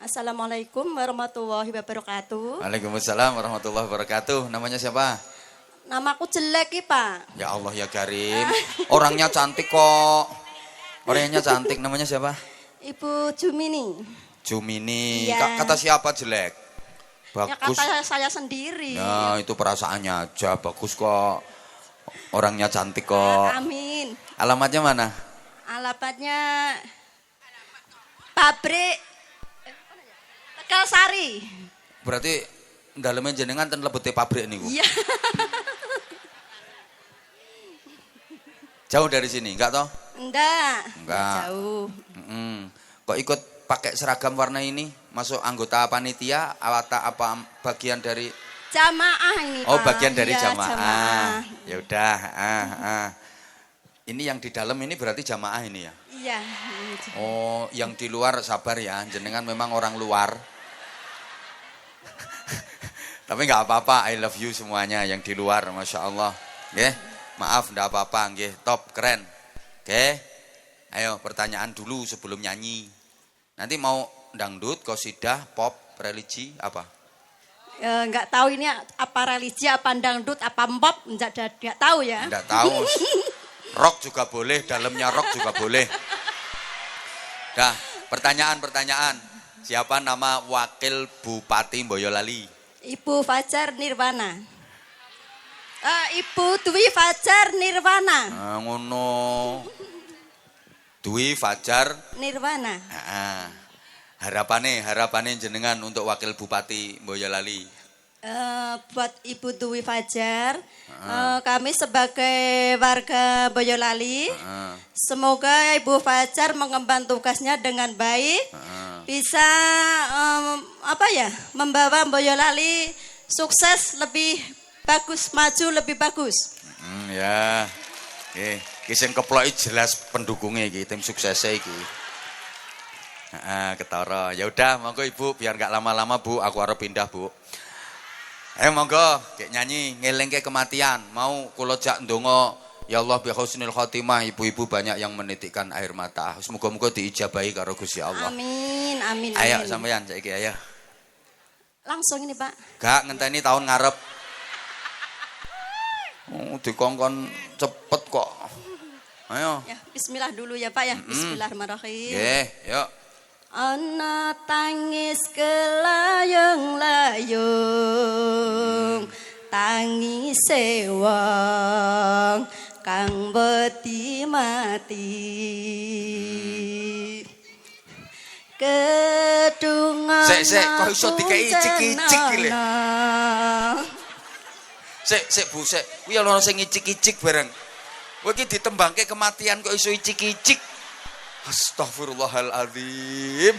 Assalamualaikum warahmatullahi wabarakatuh. Waalaikumsalam warahmatullahi wabarakatuh. Namanya siapa? Namaku jelek ki, Pak. Ya Allah ya Karim. Orangnya cantik kok. Orangnya cantik. Namanya siapa? Ibu Jumini. Jumini. Iya. Kata siapa jelek? Ya Bagus. kata saya sendiri. Ya itu perasaannya aja. Bagus kok. Orangnya cantik kok. Amin. Alamatnya mana? Alamatnya pabrik Tegal Sari. Berarti dalamnya jenengan ten lebete pabrik niku. Iya. Jauh dari sini, enggak toh? Enggak. Enggak. Jauh. Kok ikut pakai seragam warna ini? Masuk anggota panitia atau apa bagian dari Jamaah ini, Oh, Pak. bagian dari Iya, jamaah. Ya udah, Ini yang di dalam ini berarti jamaah ini ya? Iya. Oh, yang di luar sabar ya, jenengan memang orang luar. Tapi nggak apa-apa, I love you semuanya yang di luar, masya Allah. Nggih, maaf, nggak apa-apa, nggih, top, keren. Oke, ayo pertanyaan dulu sebelum nyanyi. Nanti mau dangdut, qosidah, pop, religi, apa? Enggak tahu ini apa religi, apa dangdut, apa pop, enggak tahu ya. Nggak tahu. Rock juga boleh, dalamnya rock juga boleh. Dah, pertanyaan. Siapa nama wakil Bupati Boyolali? Ibu Fajar Nirwana. Ibu Dwi Fajar Nirwana. Ngono. Dwi Fajar Nirwana. Harapannya jenengan untuk wakil Bupati Boyolali. Buat Ibu Dwi Fajar, kami sebagai warga Boyolali, semoga Ibu Fajar mengemban tugasnya dengan baik, bisa membawa Boyolali sukses lebih bagus, maju lebih bagus. Ya, kisah keploki jelas pendukungnya iki, tim suksesnya iki. Ketara. Ya udah, monggo Ibu, biar nggak lama-lama Bu, aku harus pindah Bu. Monggo, kayak nyanyi ngelengke kematian. Mau kula jak ndonga, ya Allah bi husnil khotimah, ibu-ibu banyak yang menitikkan air mata. Semoga-moga diijabahi karo Gusti Allah. Amin, amin. Ayo sampean saiki ayo. Langsung ini, Pak. Gak ngenteni tahun ngarep. Dikongkon cepet kok. Ayo. Ya, bismillah dulu ya, Pak ya. Bismillahirrahmanirrahim. Nggih, yuk. Ana tangis kelayung-layung, tangis wong kang wedi mati. Kedungan Sik, kok iso dikei icik-icik iki lho. Sik Bu, sik. Kuwi ana sing icik-icik bareng. Kowe iki ditembangke kematian kok iso icik-icik. Astagfirullahaladzim.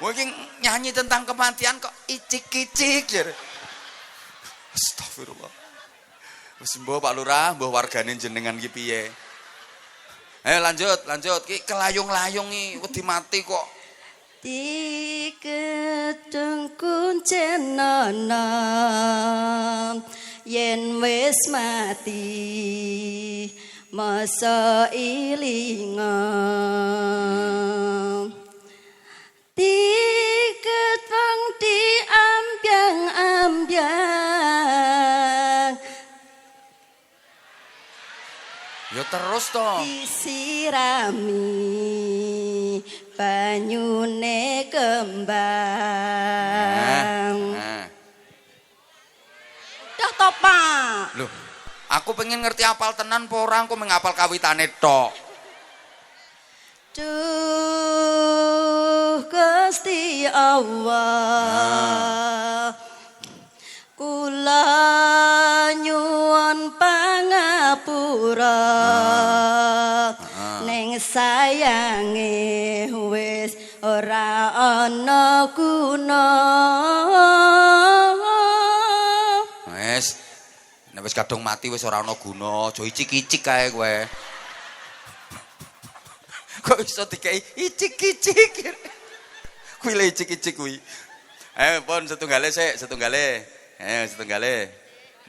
Mungkin nyanyi tentang kematian kok icik-icik. Astagfirullah. Wis mbah Pak Lurah, mbah wargane jenengan ki piye? Ayo lanjut. Ki kelayung-layung iki wedi mati kok. Di gedung kuncenono yen wis mati masa ilinga tiket wong diambyang-ambyang Ya terus toh. disirami banyune kembang. Udah toh, Pak. Loh, aku pengen ngerti apal tenan apa ora, aku menghafal kawitane tok. Duh Gusti Allah, kula nyuwun pangapura ning sayange wis ora ana guna. Wes, nek wis kadung mati wis ora ana guna, aja icik-icik kae kowe. Kok iso dikei icik-icik? Kuwi le icik-icik kuwi. Pon setunggale sik, setunggale. Setunggale.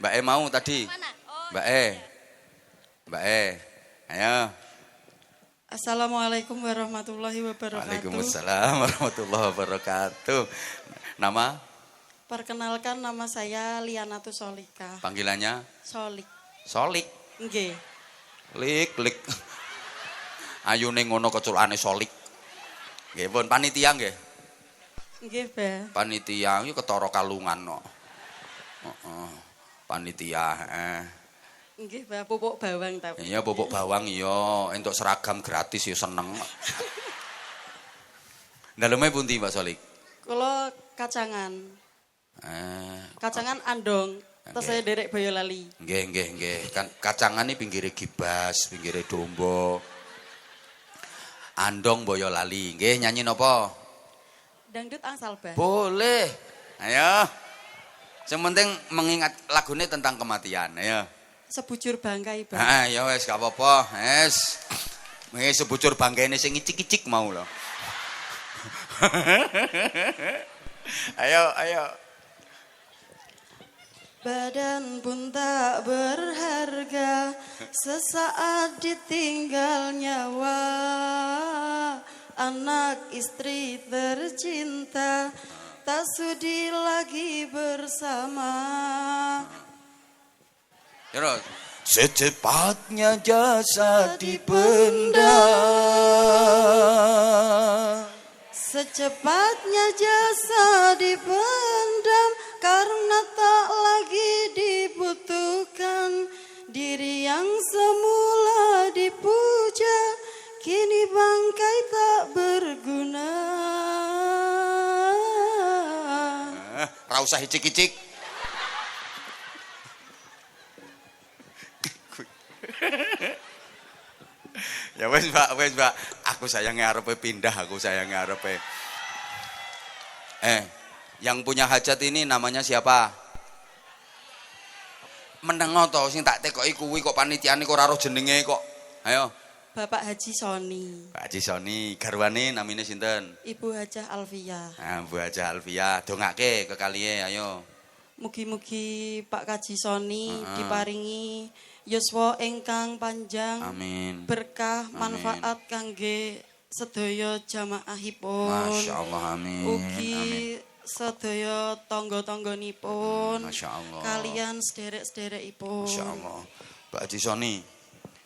Mbak E mau tadi. Mana? Oh, Mbak E. Ayo. Assalamualaikum warahmatullahi wabarakatuh. Waalaikumsalam warahmatullahi wabarakatuh. Nama? Perkenalkan, nama saya Lianatu Solika. Panggilannya? Solik. Solik. Nggih. Lik. Ayune ngono keculane Solik. Nggih, pun panitia nggih. Nggih, Mbah. Panitia iki ketara kalungan kok. Heeh. Panitia, Nggih, Mbah, pupuk bawang ta. Iya, pupuk bawang iya, entuk seragam gratis ya seneng. Daleme pundi, Mbak Solik? Kula kacangan. Kacangan Andong. Terus saya derek Boyolali. Nggih. Kan kacangane pinggire Gibas, pinggire Dombo. Andong Boyolali. Nggih, nyanyi napa? Dangdut angsal, Mbah. Boleh. Ayo. Yang penting mengingat lagune tentang kematian. Ayo. Sebujur bangkai, Mbah. Heeh, ya wis gak apa-apa. Wis. Mengi sebujur bangkene sing icik-icik mau lho. Ayo. Badan pun tak berharga, sesaat ditinggal nyawa. Anak istri tercinta, tak sudi lagi bersama. Terus secepatnya jasa dipendam. Secepatnya jasa dipendam, karena tak lagi dibutuhkan. Diri yang semula dipuja, kini bangkai tak berguna. Ra usah icik-icik. Ya wes Mbak. Aku sayangnya arepe pindah, yang punya hajat ini namanya siapa? Menengo to sing tak tekoki kuwi kok panitiane kok ora roh jenenge kok. Ayo. Bapak Haji Soni. Pak Haji Soni, garwane namine sinten? Ibu Hajah Alfia. Nah, Bu Hajah Alfia, dongake kekalihe ayo. Mugi-mugi Pak Haji Soni diparingi yuswa ingkang panjang. Amin. Berkah manfaat kangge sedaya jamaahipun. Masyaallah, amin. Ugi sedaya tangga-tangganipun. Masyaallah. Kalian sederek-sederekipun. Masyaallah. Pak Haji Soni,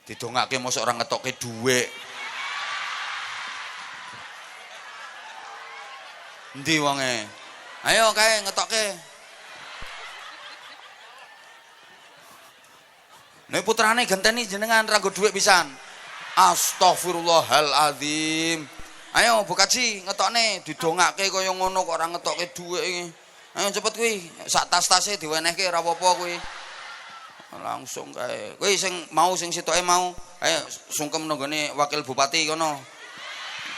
didongake mosok ora ngetokke dhuwit. Endi wonge? Ayo kae ngetokke. Nek putrane genteni jenengan ra nggo dhuwit pisan. Astagfirullahaladzim. Ayo Bu Kaji ngetokne didongake kaya ngono kok ora ngetokke dhuwit iki. Ayo cepet kuwi, sak tas-tase diwenehke ora apa-apa kuwi. Langsung kae. Kuwi sing sitoke mau. Ayo sungkem nggone wakil bupati kono.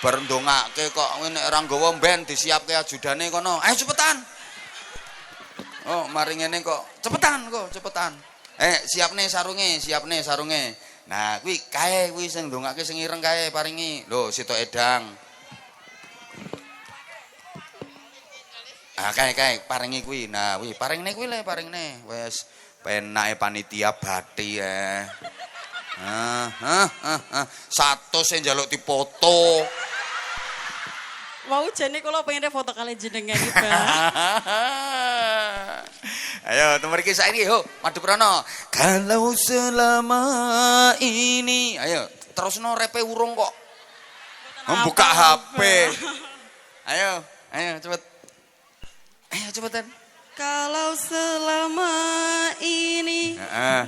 Bar ndongake kok nek ora nggawa mben disiapke ajudane kono. Ayo cepetan. Oh, mari ngene kok. Cepetan. Siapne sarunge. Nah, kuwi kae kuwi sing ndongake sing ireng kae paringi. Lho, sitok edang. Kae paringi kuwi. Nah, kuwi paringne kuwi le paringne. Wis penake panitia bathi ya. Satu njaluk dipoto. Mau jane kula pengen foto kali jenengan iki, Bang. Ayo, nomor kisah ini, yuk, Madu Prana. Kalau selama ini, ayo, terus no repe urung kok. Membuka HP. Ayo, cepet. Ayo, cepetan. Kalau selama ini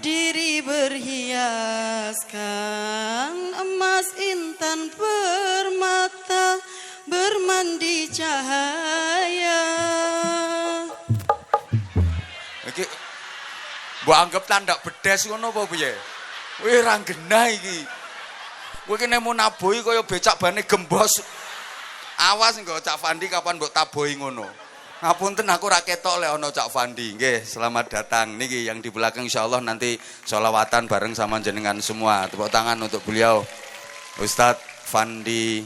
diri berhiaskan emas intan permata bermandi cahaya. Iki mbok anggap tandak bedes ngono apa piye? Kuwi ra genah iki. Kowe ki nemu nabohi kaya becak bane gembos. Awas nggo Cak Fandi kapan mbok tabohi ngono. Ngapunten aku ra ketok lek ana Cak Fandi. Nggih, selamat datang. Niki yang di belakang insyaallah nanti sholawatan bareng sama jenengan semua. Tepuk tangan untuk beliau. Ustadz Fandi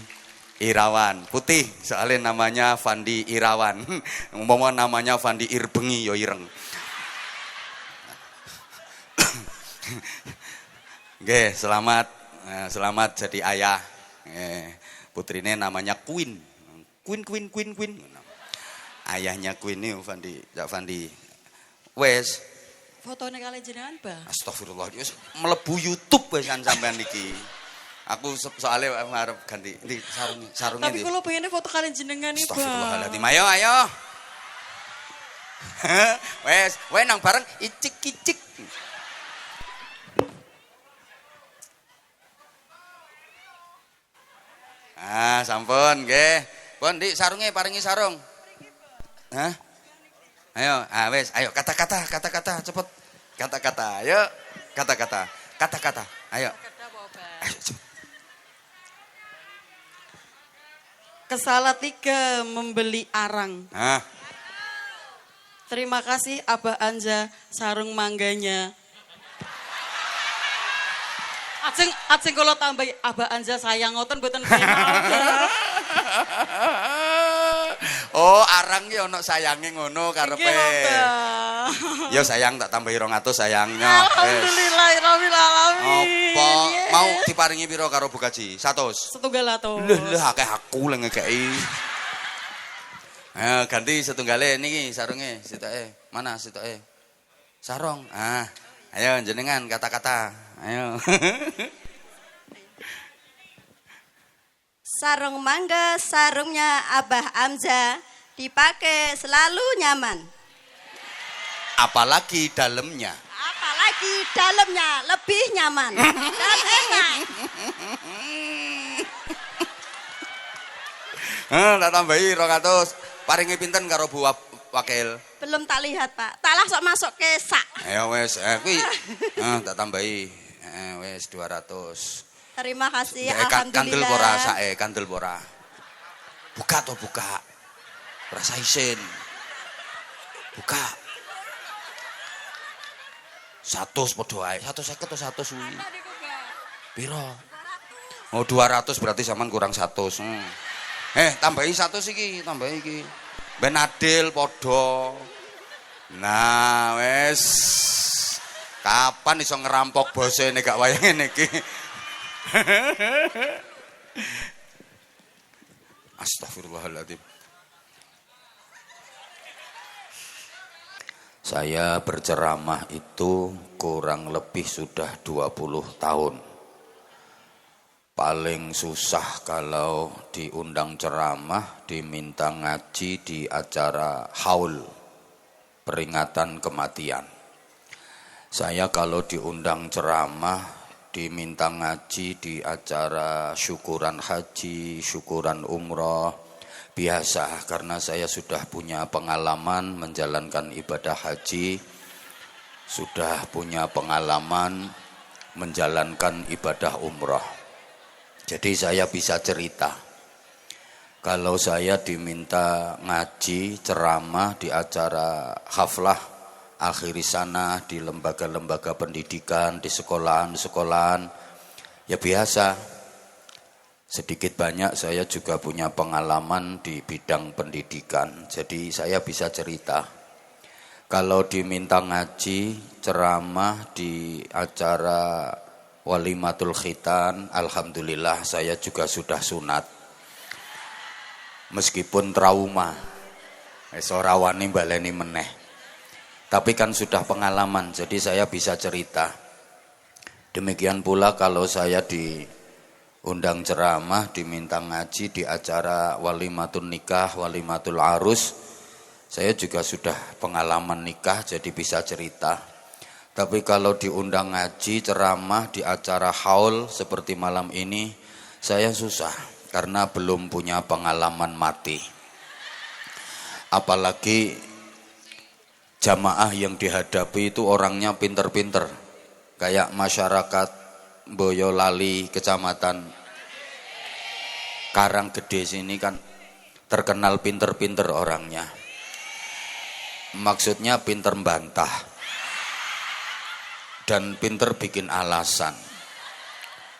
Irawan. Putih, soalnya namanya Fandi Irawan. Umpama namanya Fandi Irbengi yo ireng. Nggih, selamat jadi ayah. Putrine namanya Queen. Queen. Ayahnya Queen ini Cak Fandi. Wes. Fotone kali jenengan, Bah. Astagfirullah. Wis mlebu YouTube wis kan sampean iki. Aku soalnya arep ganti ndi sarungnya Tapi ndi. kalau pengennya foto kalian jenengan nih, Bah. Astagfirullahaladzim. Ayo. Wes nang bareng icik-icik. Sampun nggih. Pun Dik sarunge paringi sarung. Hah? Ayo, wes, ayo kata-kata cepet. Kata-kata, ayo. Kata-kata. Ayo. Ayo cepet. Kesalah 3 membeli arang. Terima kasih Abah Anja sarung mangganya. Ajeng kalau tambahi Abah Anja sayang ngoten mboten kenal. Oh, arang ki ono sayange ngono karepe. Ya sayang tak tambahi 200 sayangnya. Alhamdulillahirabbil alamin. Apa mau diparingi pira karo Bu Kaji? 100. Setunggal atus. Lho akeh aku lek ngekeki. Ganti setunggale niki sarunge sitoke. Mana sitoke? Sarung. Ayo jenengan kata-kata. Ayo. Sarung mangga, sarungnya Abah Amza dipakai selalu nyaman. Apalagi dalamnya Lebih nyaman dan enak. Tak tambahi 200. Paringi pinten karo Bu Wakil? Belum tak lihat, Pak. Tak langsung masuk ke sak. Ayo wes, kuwi tak tambahi. Wes 200. Terima kasih, Kandel alhamdulillah. pora sae, kandel pora. Buka. Rasa isin. Buka. 100 padha ae. 150 atau 100 kuwi. Piro? Oh 200 berarti sampean kurang 100. Tambahi 100 iki, tambahi iki. Ben adil padha. Nah, wes. Kapan iso ngerampok bose nek gak wayang ngene iki? Astagfirullahaladzim. Saya berceramah itu kurang lebih sudah 20 tahun. Paling susah kalau diundang ceramah, diminta ngaji di acara haul, peringatan kematian. Saya kalau diundang ceramah, diminta ngaji di acara syukuran haji, syukuran umroh, biasa karena saya sudah punya pengalaman menjalankan ibadah haji, sudah punya pengalaman menjalankan ibadah umroh. Jadi saya bisa cerita. Kalau saya diminta ngaji, ceramah di acara haflah akhiri sana di lembaga-lembaga pendidikan, di sekolahan-sekolahan, ya biasa. Sedikit banyak saya juga punya pengalaman di bidang pendidikan, jadi saya bisa cerita. Kalau diminta ngaji, ceramah di acara walimatul khitan, alhamdulillah saya juga sudah sunat. Meskipun trauma, ora wani baleni meneh. Tapi kan sudah pengalaman, jadi saya bisa cerita. Demikian pula kalau saya diundang ceramah, diminta ngaji di acara walimatul nikah, walimatul arus, saya juga sudah pengalaman nikah, jadi bisa cerita. Tapi kalau diundang ngaji, ceramah di acara haul seperti malam ini, saya susah karena belum punya pengalaman mati. Apalagi jamaah yang dihadapi itu orangnya pinter-pinter. Kayak masyarakat Boyolali, kecamatan Karanggede sini kan terkenal pinter-pinter orangnya. Maksudnya pinter bantah. Dan pinter bikin alasan.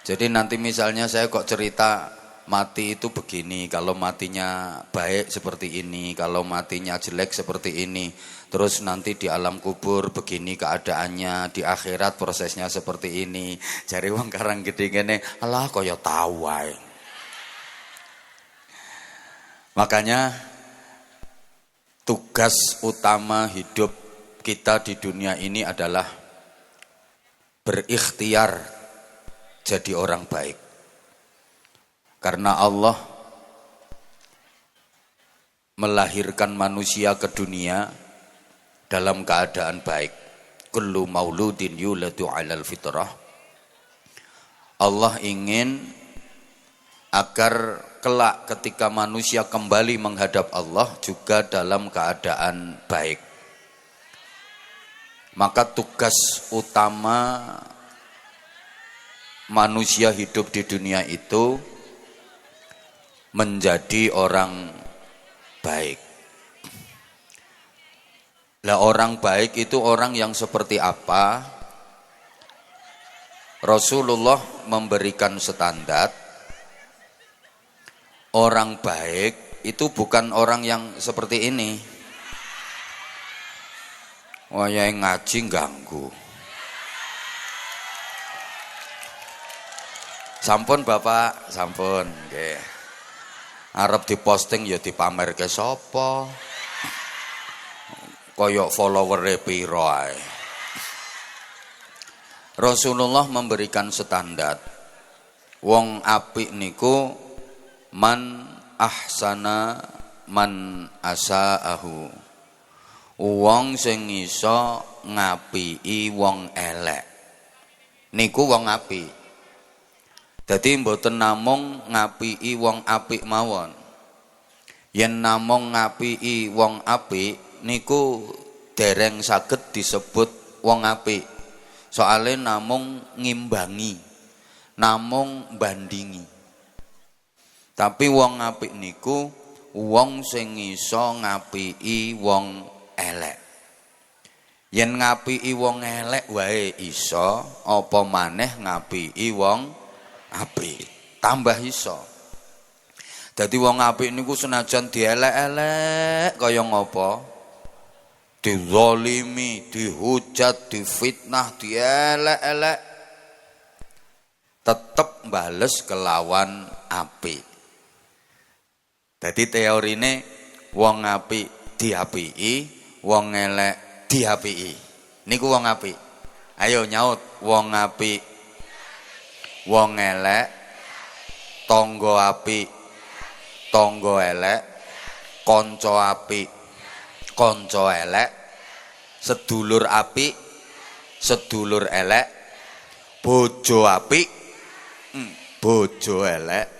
Jadi nanti misalnya saya kok cerita mati itu begini, kalau matinya baik seperti ini, kalau matinya jelek seperti ini. Terus nanti di alam kubur begini keadaannya, di akhirat prosesnya seperti ini. Jare wong Karanggede ngene, alah kaya tahu wae. Makanya tugas utama hidup kita di dunia ini adalah berikhtiar jadi orang baik. Karena Allah melahirkan manusia ke dunia dalam keadaan baik. Kullu mauludin yuladu 'alal fitrah. Allah ingin agar kelak ketika manusia kembali menghadap Allah juga dalam keadaan baik. Maka tugas utama manusia hidup di dunia itu menjadi orang baik. Lah orang baik itu orang yang seperti apa? Rasulullah memberikan standar. Orang baik itu bukan orang yang seperti ini. Wah, yang ngaji ganggu. Sampun Bapak, sampun. Nggih. Arep diposting ya dipamerke sapa? Koyok followere piro ae. Rasulullah memberikan standar. Wong apik niku man ahsana man asaahu. Wong sing iso ngapiki wong elek. Niku wong apik. Dadi mboten namung ngapiki wong apik mawon. Yen namung ngapiki wong apik niku dereng saged disebut wong apik. Soale namung ngimbangi, namung bandingi. Tapi wong apik niku wong sing iso ngapiki wong elek. Yen ngapiki wong elek wae iso, apa maneh ngapiki wong apik, tambah iso. Dadi wong apik niku senajan dielek-elek kaya ngapa? Dizalimi, dihujat, difitnah, dielek-elek, tetep bales kelawan apik. Dadi teorine wong apik diapiki, wong elek diapiki. Niku wong apik. Ayo nyaut, wong apik, wong elek, tangga apik, tangga elek, kanca apik, kanca elek, sedulur apik, sedulur elek, bojo apik, bojo elek.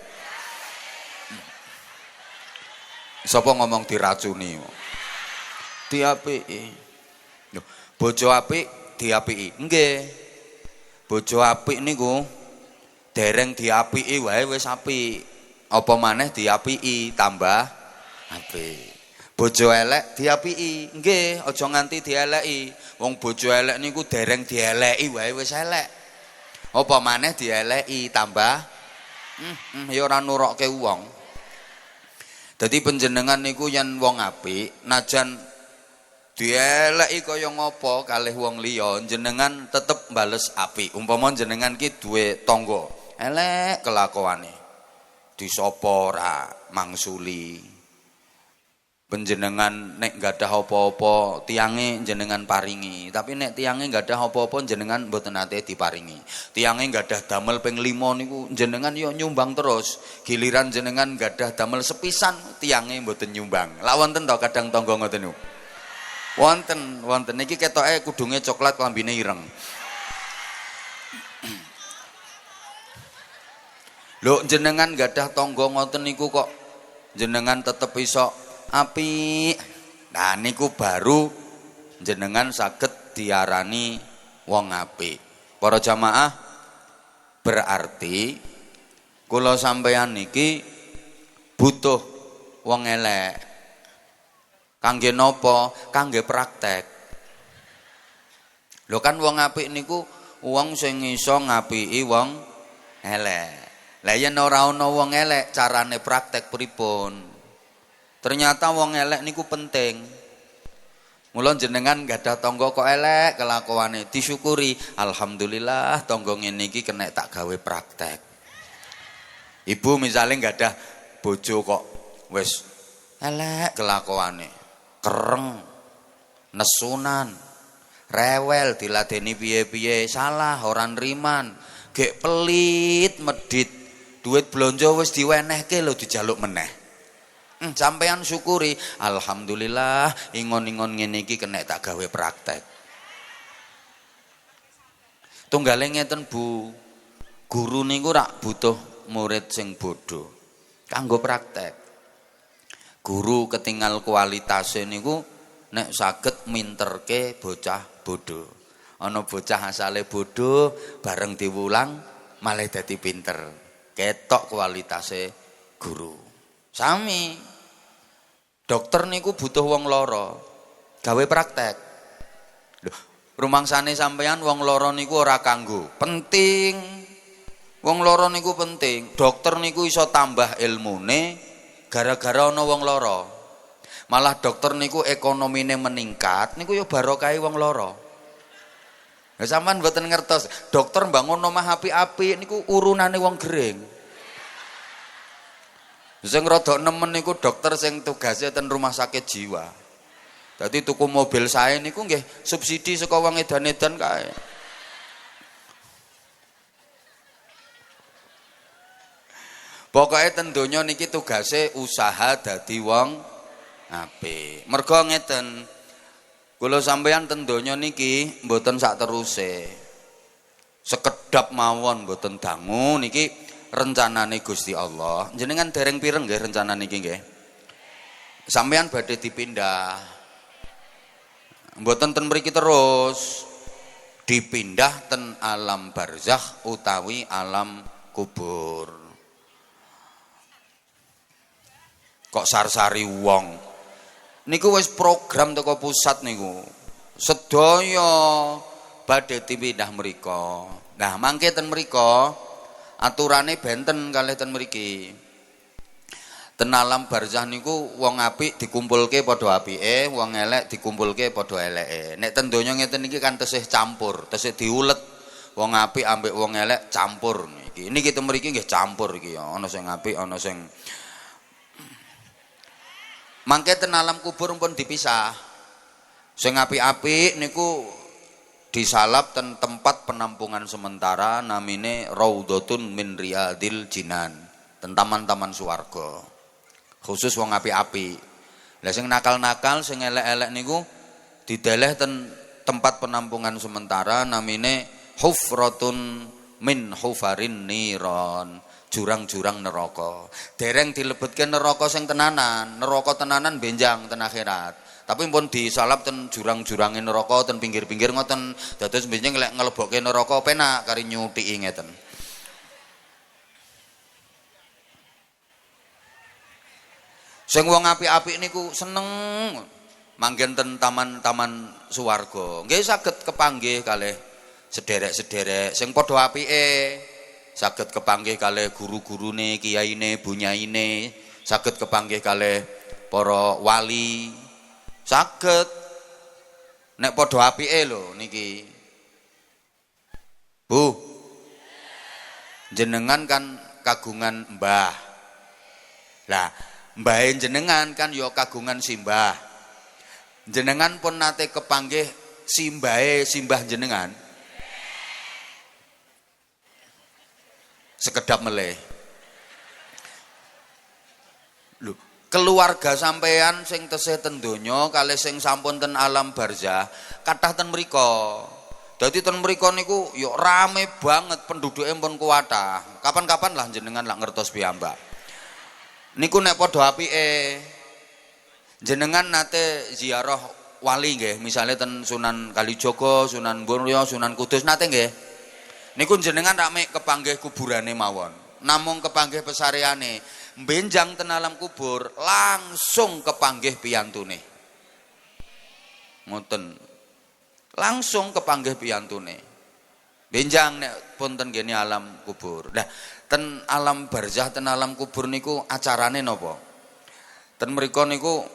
Sapa ngomong diracuni? Diapiki. Bojo apik diapiki. Nggih. Bojo apik niku dereng diapiki wae wis apik. Apa maneh diapiki tambah apik. Bojo elek diapiki. Nggih, aja nganti dieleki. Wong bojo elek niku dereng dieleki wae wis elek. Apa maneh dieleki tambah ya ora nurokke wong. Dadi panjenengan niku yen wong apik, najan dieleki kaya ngapa kalih wong liya, jenengan tetep bales apik. Umpama jenengan ki duwe tangga, elek kelakuane. Disapa ora mangsuli. Panjenengan nek gadah apa-apa tiange jenengan paringi, tapi nek tiange gadah apa-apa jenengan mboten nate diparingi. Tiange gadah damel ping 5 niku jenengan yo nyumbang terus. Giliran jenengan gadah damel sepisan tiange mboten nyumbang. Lah wonten to kadang tangga ngoten niku. Wonten niki ketoke kudunge coklat klambine ireng. Lho jenengan gadah tangga ngoten niku kok jenengan tetep iso apik. Nah niku baru jenengan saged diarani wong apik. Para jamaah, berarti kula sampeyan niki butuh wong elek. Kangge napa? Kangge praktek. Lho kan wong apik niku wong sing iso ngapiki wong elek. Lah yen ora ana wong elek carane praktek pripun? Ternyata wong elek niku penting. Mula jenengan gadah tangga kok elek kelakuane, disyukuri. Alhamdulillah tangga ngene iki kena tak gawe praktek. Ibu misalnya gadah bojo kok wis elek kelakuane, kereng, nesunan, rewel diladeni piye-piye, salah ora nriman, gek pelit medit, duit blonjo wis diwenehke lho dijaluk meneh. Sampeyan syukuri, alhamdulillah ingon-ingon ngene iki kena tak gawe praktek. Tunggale ngeten Bu, guru niku rak butuh murid sing bodoh kanggo praktek. Guru ketinggal kualitase niku nek saged minterke bocah bodoh. Ana bocah asale bodoh bareng diwulang malah dadi pinter. Ketok kualitase guru. Sami dokter niku butuh wong lara gawe praktek. Lho, rumangsane sampeyan wong lara niku ora kanggo penting. Wong lara niku penting. Dokter niku iso tambah ilmune gara-gara ana wong lara. Malah dokter niku ekonomine meningkat niku ya barokahe wong lara. Lah sampean mboten ngertos, dokter mbangun omah apik-apik niku urunane wong gering. Sing rada nemen niku dokter sing tugase ten rumah sakit jiwa. Dadi tuku mobil sae niku nggih subsidi saka wong edan-edan kae. Pokoke ten donya niki tugase usaha dadi wong apik. Mergo ngeten, kula sampeyan ten donya niki mboten sak teruse. Sekedap mawon mboten dangu niki rencanane Gusti Allah. Jenengan dereng pireng nggih rencana niki nggih? Sampeyan badhe dipindah. Mboten ten mriki terus. Dipindah ten alam barzakh utawi alam kubur. Kok sar-sari wong. Niku wis program teko pusat niku. Sedaya badhe dipindah mriko. Nah, mangke ten mriko aturane benten kalih ten mriki. Ten alam barzah niku wong apik dikumpulke padha apike, wong elek dikumpulke padha eleke. Nek ten donya ngeten iki kan tesih campur, tesih diulet. Wong apik ambek wong elek campur niki. Niki ten mriki nggih campur iki ya, ana sing apik, ana sing mangke ten alam kubur pun dipisah. Sing apik-apik niku disalap ten tempat penampungan sementara namine Raudhatun min Riyadil Jinan, ten taman-taman swarga. Khusus wong apik-apik. Lah sing nakal-nakal, sing elek-elek niku dideleh ten tempat penampungan sementara namine Hufratun min Hufarin Niron, jurang-jurang neraka. Dereng dilebetke neraka sing tenanan, neraka tenanan benjang ten akhirat. Tapi pun disalap ten jurang-jurange neraka ten pinggir-pinggir ngoten. Dados benjing lek nglebokke neraka penak kari nyuthiki ngeten. Sing wong apik-apik niku seneng manggen ten taman-taman swarga. Nggih saged kepanggih kalih sederek-sederek sing padha apike. Saged kepanggih kalih guru-gurune, kiyaine, bunyaine, saged kepanggih kalih para wali. Saged nek padha apike lho niki. Bu. Jenengan kan kagungan mbah. Lah, mbahe jenengan kan ya kagungan simbah. Jenengan pun nate kepanggih simbahe simbah jenengan. Sekedap meleh. Lho, keluarga sampean sing tesih ten donya kalih sing sampun ten alam barzah kathah ten mriko. Dadi ten mriko niku ya rame banget penduduke pun kuwatah. Kapan-kapan lah jenengan lak ngertos piyambak. Niku nek padha apike jenengan nate ziarah wali nggih, misale ten Sunan Kalijaga, Sunan Bonyo, Sunan Kudus nate nggih. Niku jenengan rak mek kepanggih kuburane mawon. Namung kepanggih pesareane, benjang ten alam kubur langsung kepanggih piyantune. Ngoten. Langsung kepanggih piyantune. Benjang nek pun ten gene alam kubur. Nah, ten alam barzah, ten alam kubur niku acarane napa? Ten mriku niku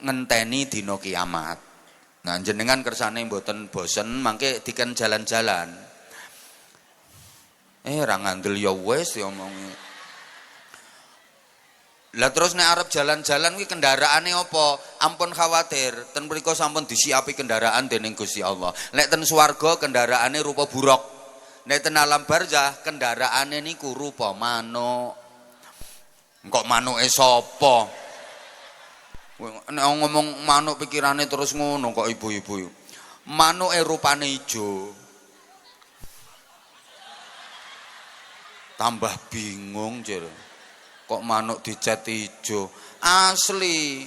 ngenteni dina kiamat. Nah, jenengan kersane mboten bosen mangke diken jalan-jalan. Ra ngandel ya wis diomongi. Lah terus nek arep jalan-jalan kuwi kendaraane apa? Ampun khawatir, ten mriku sampun disiapi kendaraan dening Gusti Allah. Nek ten swarga kendaraane rupa buruk. Nek ten alam barzah kendaraane niku rupa manuk. Kok manuke sapa? Nek ngomong manuk pikirane terus ngono kok ibu-ibu. Manuke rupane ijo. Tambah bingung jere. Kok manuk dicat ijo? Asli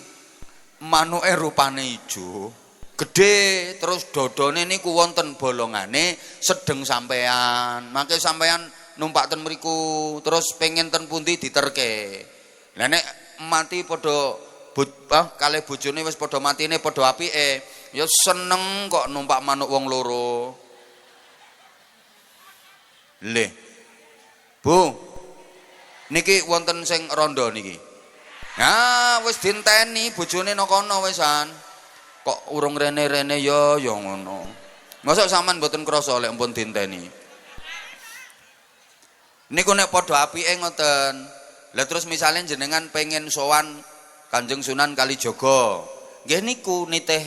manuke rupane ijo, gede terus dodone niku wonten bolongane sedeng sampean. Mangke sampean numpak ten mriku terus pengen ten pundi diterke. Lah nek mati padha kalih bojone wis padha matine padha apike, ya seneng kok numpak manuk wong loro. Le. Bu, niki wonten sing rondo niki. Nah, wis dinteni bojone nang kono wisan. Kok urung rene-rene ya ngono. Mosok sampean mboten krasa lek ampun dinteni. Niku nek padha apike ngoten. Lah terus misalnya jenengan pengen sowan Kanjeng Sunan Kalijaga. Nggih niku nitih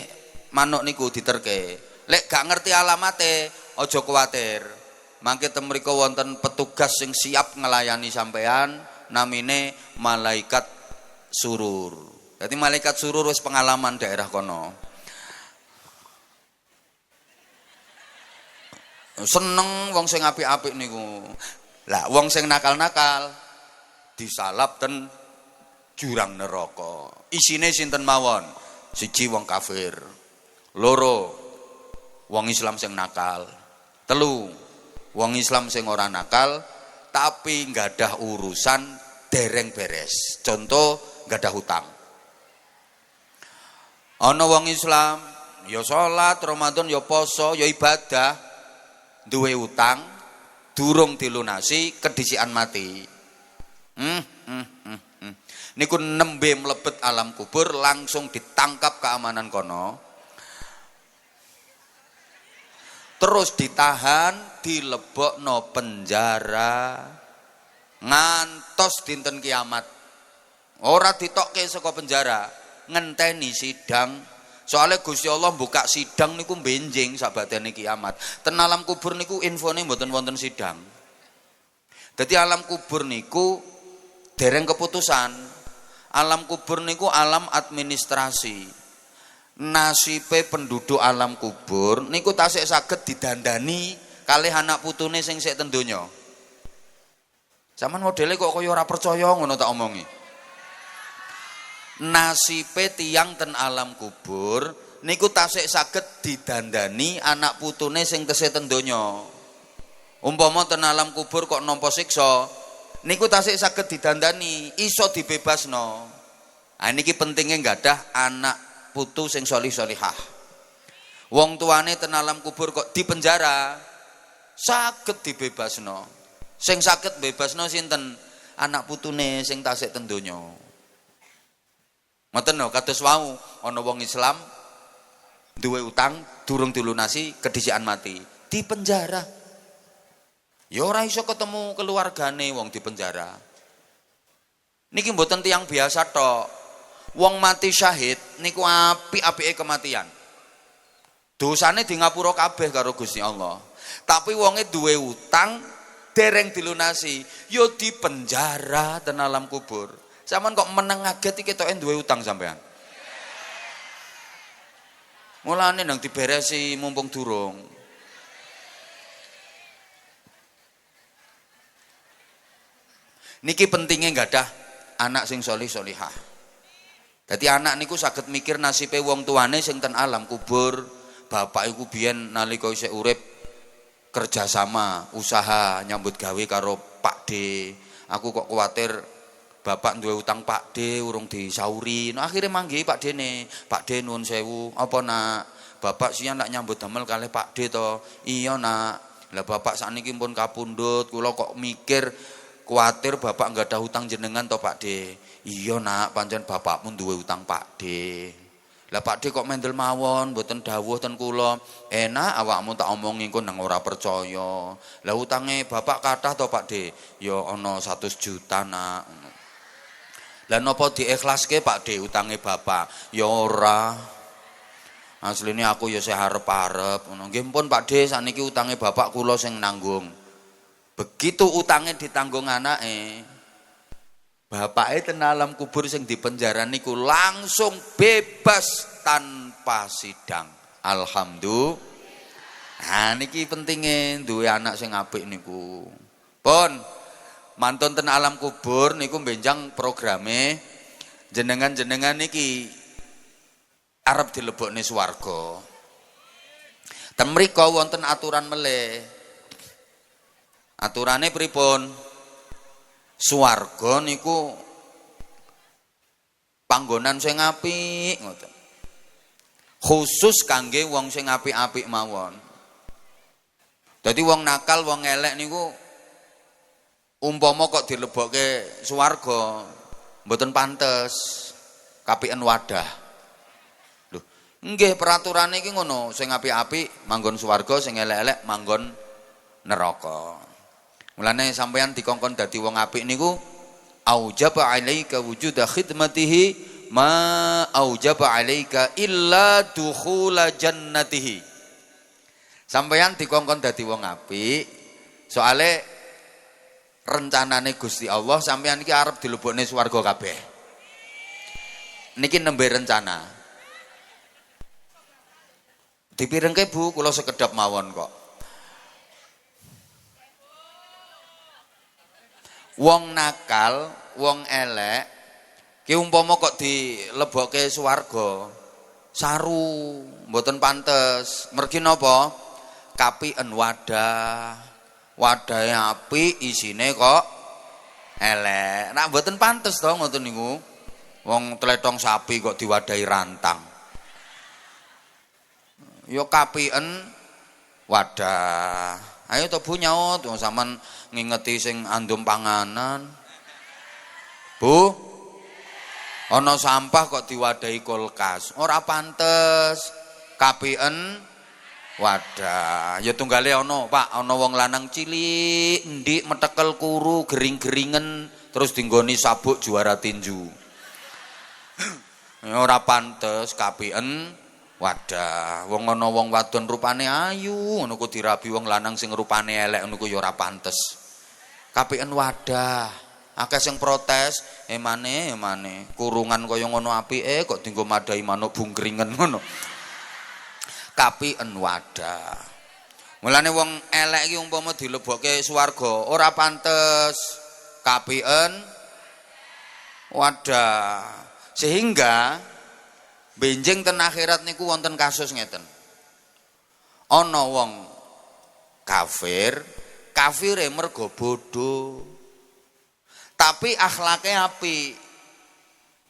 manuk niku diterke. Lek gak ngerti alamate, aja kuwatir. Mangke ten mriku wonten petugas sing siap ngelayani sampean, namine malaikat surur. Jadi malaikat surur wis pengalaman daerah kono. Seneng wong sing apik-apik niku. Lah wong sing nakal-nakal disalap ten jurang neraka. Isine sinten mawon? Siji wong kafir, loro wong Islam sing nakal, telu wong Islam sing ora nakal tapi nggadah urusan dereng beres. Contoh nggadah hutang. Ana wong Islam ya salat, Ramadan ya poso, ya ibadah, duwe utang, durung dilunasi, kedisikan mati. Niku nembe mlebet alam kubur langsung ditangkap keamanan kono. Terus ditahan, dilebokno penjara ngantos dinten kiamat. Ora ditokke saka penjara, ngenteni sidang. Soalnya Gusti Allah buka sidang niku benjing sabadane kiamat. Ten alam kubur niku infone mboten wonten sidang. Dadi alam kubur niku dereng keputusan. Alam kubur niku alam administrasi. Nasibe penduduk alam kubur niku tasik saged didandani kalih anak putune sing sik ten donya. Zaman modele kok kaya ora percaya ngono tak omongi. Nasibe tiyang ten alam kubur niku tasik saged didandani anak putune sing tesih ten donya. Umpama ten alam kubur kok nampa siksa, niku tasik saged didandani, iso dibebasno. Ah niki pentinge nggadah anak putu sing solih-solihah. Wong tuane ten alam kubur kok dipenjara, saged dibebasno. Sing saged bebasno sinten? Anak putune sing tasik ten donya. Ngoten lho kados wau ana wong Islam duwe utang durung dilunasi kedisikan mati, dipenjara. Ya ora iso ketemu keluargane wong dipenjara. Niki mboten tiyang biasa tok. Wong mati syahid niku apik-apike kematian. Dosane di ngapura kabeh karo Gusti Allah. Tapi wonge duwe utang dereng dilunasi, ya dipenjara ten alam kubur. Sampeyan kok meneng ngaget iki ketoke duwe utang sampean. Mulane nang diberesi mumpung durung. Niki pentingnya nggadah anak sing solih-solihah. Dadi anak niku saged mikir nasibe wong tuane sing ten alam kubur. Bapak iku biyen nalika isih urip kerjasama usaha nyambut gawe karo Pak D. Aku kok kuwatir bapak duwe utang Pak D urung disauri. Nah akhirnya manggih Pak D ne. Pak D nuwun sewu, apa nak? Bapak sian nak nyambut damel kalih Pak D to. Iya nak. Lah bapak sakniki pun kapundhut, kula kok mikir kuwatir bapak enggak ada hutang jenengan to Pak D. Iya nak, pancen bapakmu duwe utang Pak D. Lah Pak D kok mendel mawon mboten dawuh ten kula. Enak awakmu tak omongi kok nang ora percaya. Lah utange bapak kathah to Pak D? Ya ana 100 juta nak. Lah napa diikhlaske Pak De utange bapak? Ya ora. Asline aku ya sing arep-arep ngono. Nggih pun Pak De saniki utange bapak kula sing nanggung. Begitu utange ditanggung anake, bapake ten alam kubur sing dipenjara niku langsung bebas tanpa sidang. Alhamdulillah. Nah niki pentinge duwe anak sing apik niku. Pun mantun ten alam kubur niku benjang programe jenengan-jenengan niki arep dilebokne swarga. Ten mriko wonten aturan melih. Aturane pripun? Swarga niku panggonan sing apik ngoten. Khusus kangge wong sing apik-apik mawon. Dadi wong nakal, wong elek niku umpama kok dilebokke swarga mboten pantes kapiken wadah. Lho, nggih peraturane iki ngono, sing apik-apik manggon swarga, sing elek-elek manggon neraka. Mulane sampeyan dikongkon dadi wong apik niku aujaba alaika wujuda khidmatihi ma aujaba alaika illa dukhula jannatihi. Sampeyan dikongkon dadi wong apik soale rencanane Gusti Allah sampeyan iki arep dilebokne swarga kabeh. Niki nembe rencana. Dipirengke Bu, kula sekedap mawon kok. Wong nakal, wong elek, ki umpama kok dilebokke swarga, saru, mboten pantes. Mergi napa? Kapiken wadah. Wadahe apik, isine kok elek. Nak mboten pantes to ngoten niku. Wong tletong sapi kok diwadahi rantang. Ya kapiken wadah. Ayo to Bu nyaut, sampean ngingeti sing andum panganan. Bu, ana sampah kok diwadahi kulkas. Ora pantes. Kapiken wadah. Ya tunggale ana, Pak, ana wong lanang cilik, ndik metekel kuru, gering-geringen terus dinggoni sabuk juara tinju. Ya ora pantes kapiken wadah. Wong ana wong wadon rupane ayu, ngono ku dirabi wong lanang sing rupane elek ngono ku ya ora pantes. Kapiken wadah. Akeh sing protes, emane kurungan kaya ngono apike kok dienggo madahi manuk bungkringen ngono. Kapiken wadah. Mulane wong elek iki umpama dilebokke swarga ora pantes. Kapiken wadah. Sehingga benjing ten akhirat niku wonten kasus ngeten. Ana wong kafir, kafire mergo bodho. Tapi akhlake apik.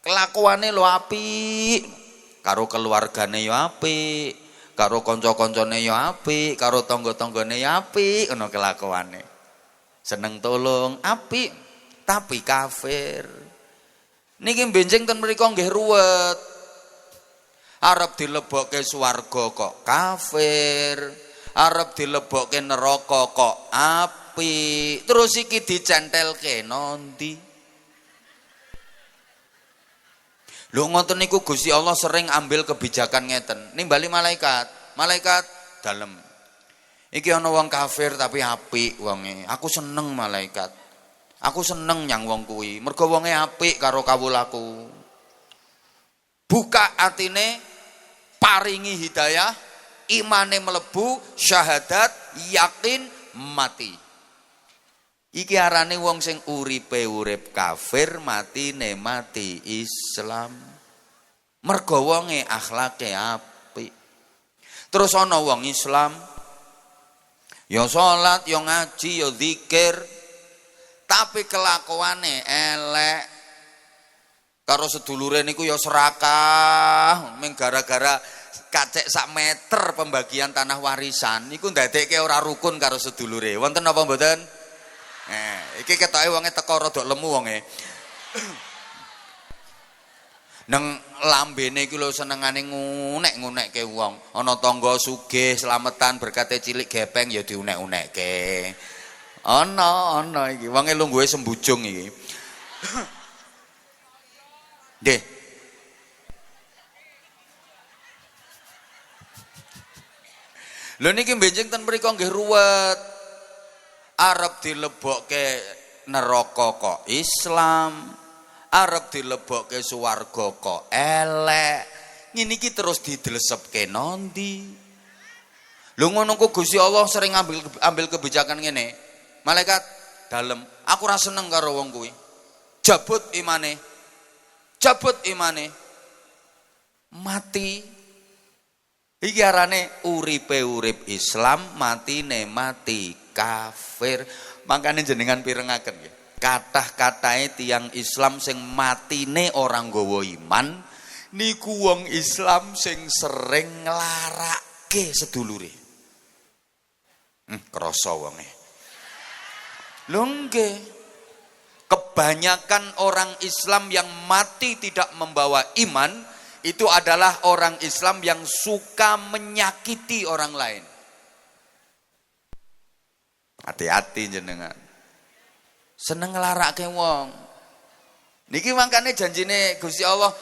Kelakuane lho apik. Karo keluargane ya apik, karo kanca-kancane ya apik, karo tangga-tanggane ya apik ngono kelakuane. Seneng tolong, apik, tapi kafir. Niki benjing ten mriku nggih ruwet. Arep dilebokke swarga kok kafir, arep dilebokke neraka kok apik. Terus iki dicentelke nondi? Lho ngoten niku Gusti Allah sering ambil kebijakan ngeten. Nimbali malaikat, malaikat dalem. Iki ana wong kafir tapi apik wonge. Aku seneng malaikat. Aku seneng nyang wong kuwi. Mergo wonge apik karo kawulaku. Buka atine, paringi hidayah, imane mlebu, syahadat, yakin, mati. Iki arane wong sing uripe urip kafir, matine mati Islam. Mergo wonge akhlake apik. Terus ana wong Islam ya salat, ya ngaji, ya zikir, tapi kelakuane elek. Karo sedulure niku ya serakah, mung gara-gara kacek sak meter pembagian tanah warisan niku ndadekke ora rukun karo sedulure. Wonten apa mboten? Iki ketoke wonge teko rada lemu wonge. Nang lambene iki lho senengane ngunek-ngunekke wong. Ana tangga sugih slametan berkate cilik gepeng ya diunek-unekke. Ana iki wonge lungguhe sembujung iki. Nggih. Lho niki benjing ten mriko nggih ruwet. Arep dilebokke neraka kok Islam, arep dilebokke swarga kok elek. Ngene iki terus didelesepke nondi. Lho ngono kok Gusti Allah sering ambil kebijakan ngene. Malaikat dalem, aku ora seneng karo wong kuwi. Jabut imane. Jabut imane. Mati. Iki arane uripe urip Islam, matine mati kafir. Makanya jenengan pirengaken nggih. Kathah-katahe tiyang Islam sing matine orang nggawa iman niku wong Islam sing sering nglarake sedulure. Krasa wonge. Lho nggih. Kebanyakan orang Islam yang mati tidak membawa iman itu adalah orang Islam yang suka menyakiti orang lain. Hati-hati jenengan. Seneng nglarake wong. Niki mangkane janjine Gusti Allah,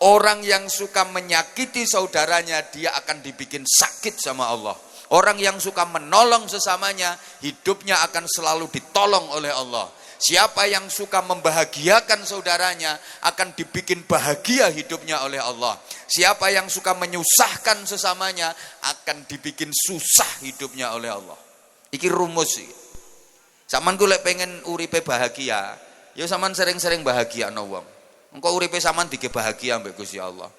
orang yang suka menyakiti saudaranya dia akan dibikin sakit sama Allah. Orang yang suka menolong sesamanya hidupnya akan selalu ditolong oleh Allah. Siapa yang suka membahagiakan saudaranya akan dibikin bahagia hidupnya oleh Allah. Siapa yang suka menyusahkan sesamanya akan dibikin susah hidupnya oleh Allah. Iki rumus iki. Saman ku lek pengen uripe bahagia, ya saman sering-sering bahagiakno wong. Engko uripe saman dige bahagia mbek Gusti Allah.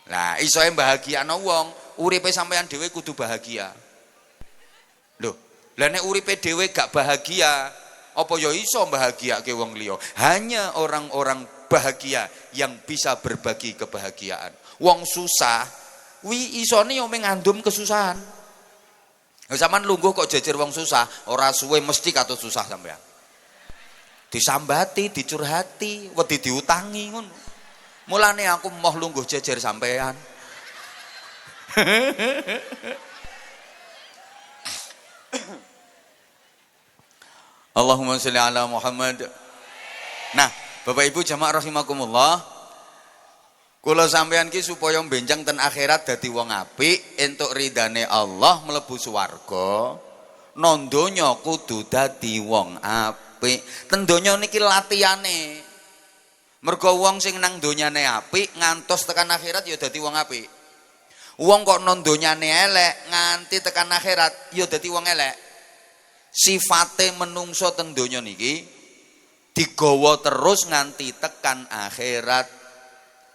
Lah iso bahagiakno wong, uripe sampean dhewe kudu bahagia. Loh, lah nek uripe dhewe gak bahagia, apa ya iso bahagiake wong liya? Hanya orang-orang bahagia yang bisa berbagi kebahagiaan. Wong susah, wi isone yo ngandum kesusahan. Sampeyan lungguh kok jejer wong susah, ora suwe mesti katut susah sampean. Disambati, dicurhati, wedi diutangi ngono. Mulane aku moh lungguh jejer sampean. Allahumma sholli ala Muhammad. Nah, Bapak Ibu jamaah rahimakumullah, kula sampeyan ki supaya benjang ten akhirat dadi wong apik, entuk ridane Allah mlebu swarga, nang donya kudu dadi wong apik. Ten donya niki latihane. Mergo wong sing nang donyane apik ngantos tekan akhirat ya dadi wong apik. Wong kok nang donyane elek nganti tekan akhirat ya dadi wong elek. Sifate menungso ten donya niki digawa terus nganti tekan akhirat.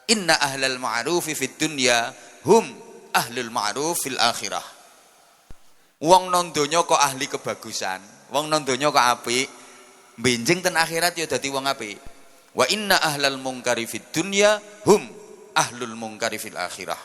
Inna ahlal ma'rufi fid dunya hum ahlul ma'ruf fil akhirah. Wong nang donya kok ahli kebagusan, wong nang donya kok apik, benjing ten akhirat ya dadi wong apik. Wa inna ahlal mungkari fid dunya hum ahlul mungkari fil akhirah.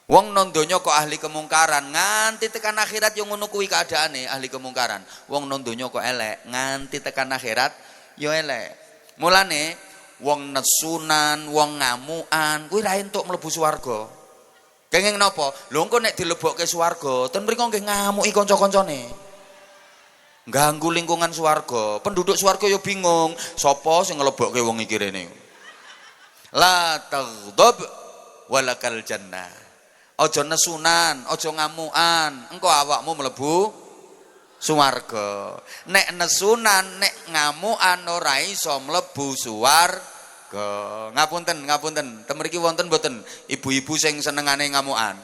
Wong nang donya kok ahli kemungkaran, nganti tekan akhirat yo ngono kuwi keadaane ahli kemungkaran. Wong nang donya kok elek, nganti tekan akhirat yo elek. Mulane wong nesunan, wong ngamukan, kuwi ra entuk mlebu swarga. Kenging napa? Lho engko nek dilebokke swarga, ten mriko nggih ngamuki kanca-kancane. Ganggu lingkungan swarga. Penduduk swarga yo bingung, sapa sing nglebokke wong iki rene. La taghdab walakal jannah. Aja nesunan, aja ngamukan, engko awakmu mlebu swarga. Nek nesunan, nek ngamukan ora iso mlebu swarga. Ngapunten, ngapunten. Ten mriki wonten mboten ibu-ibu sing senengane ngamukan?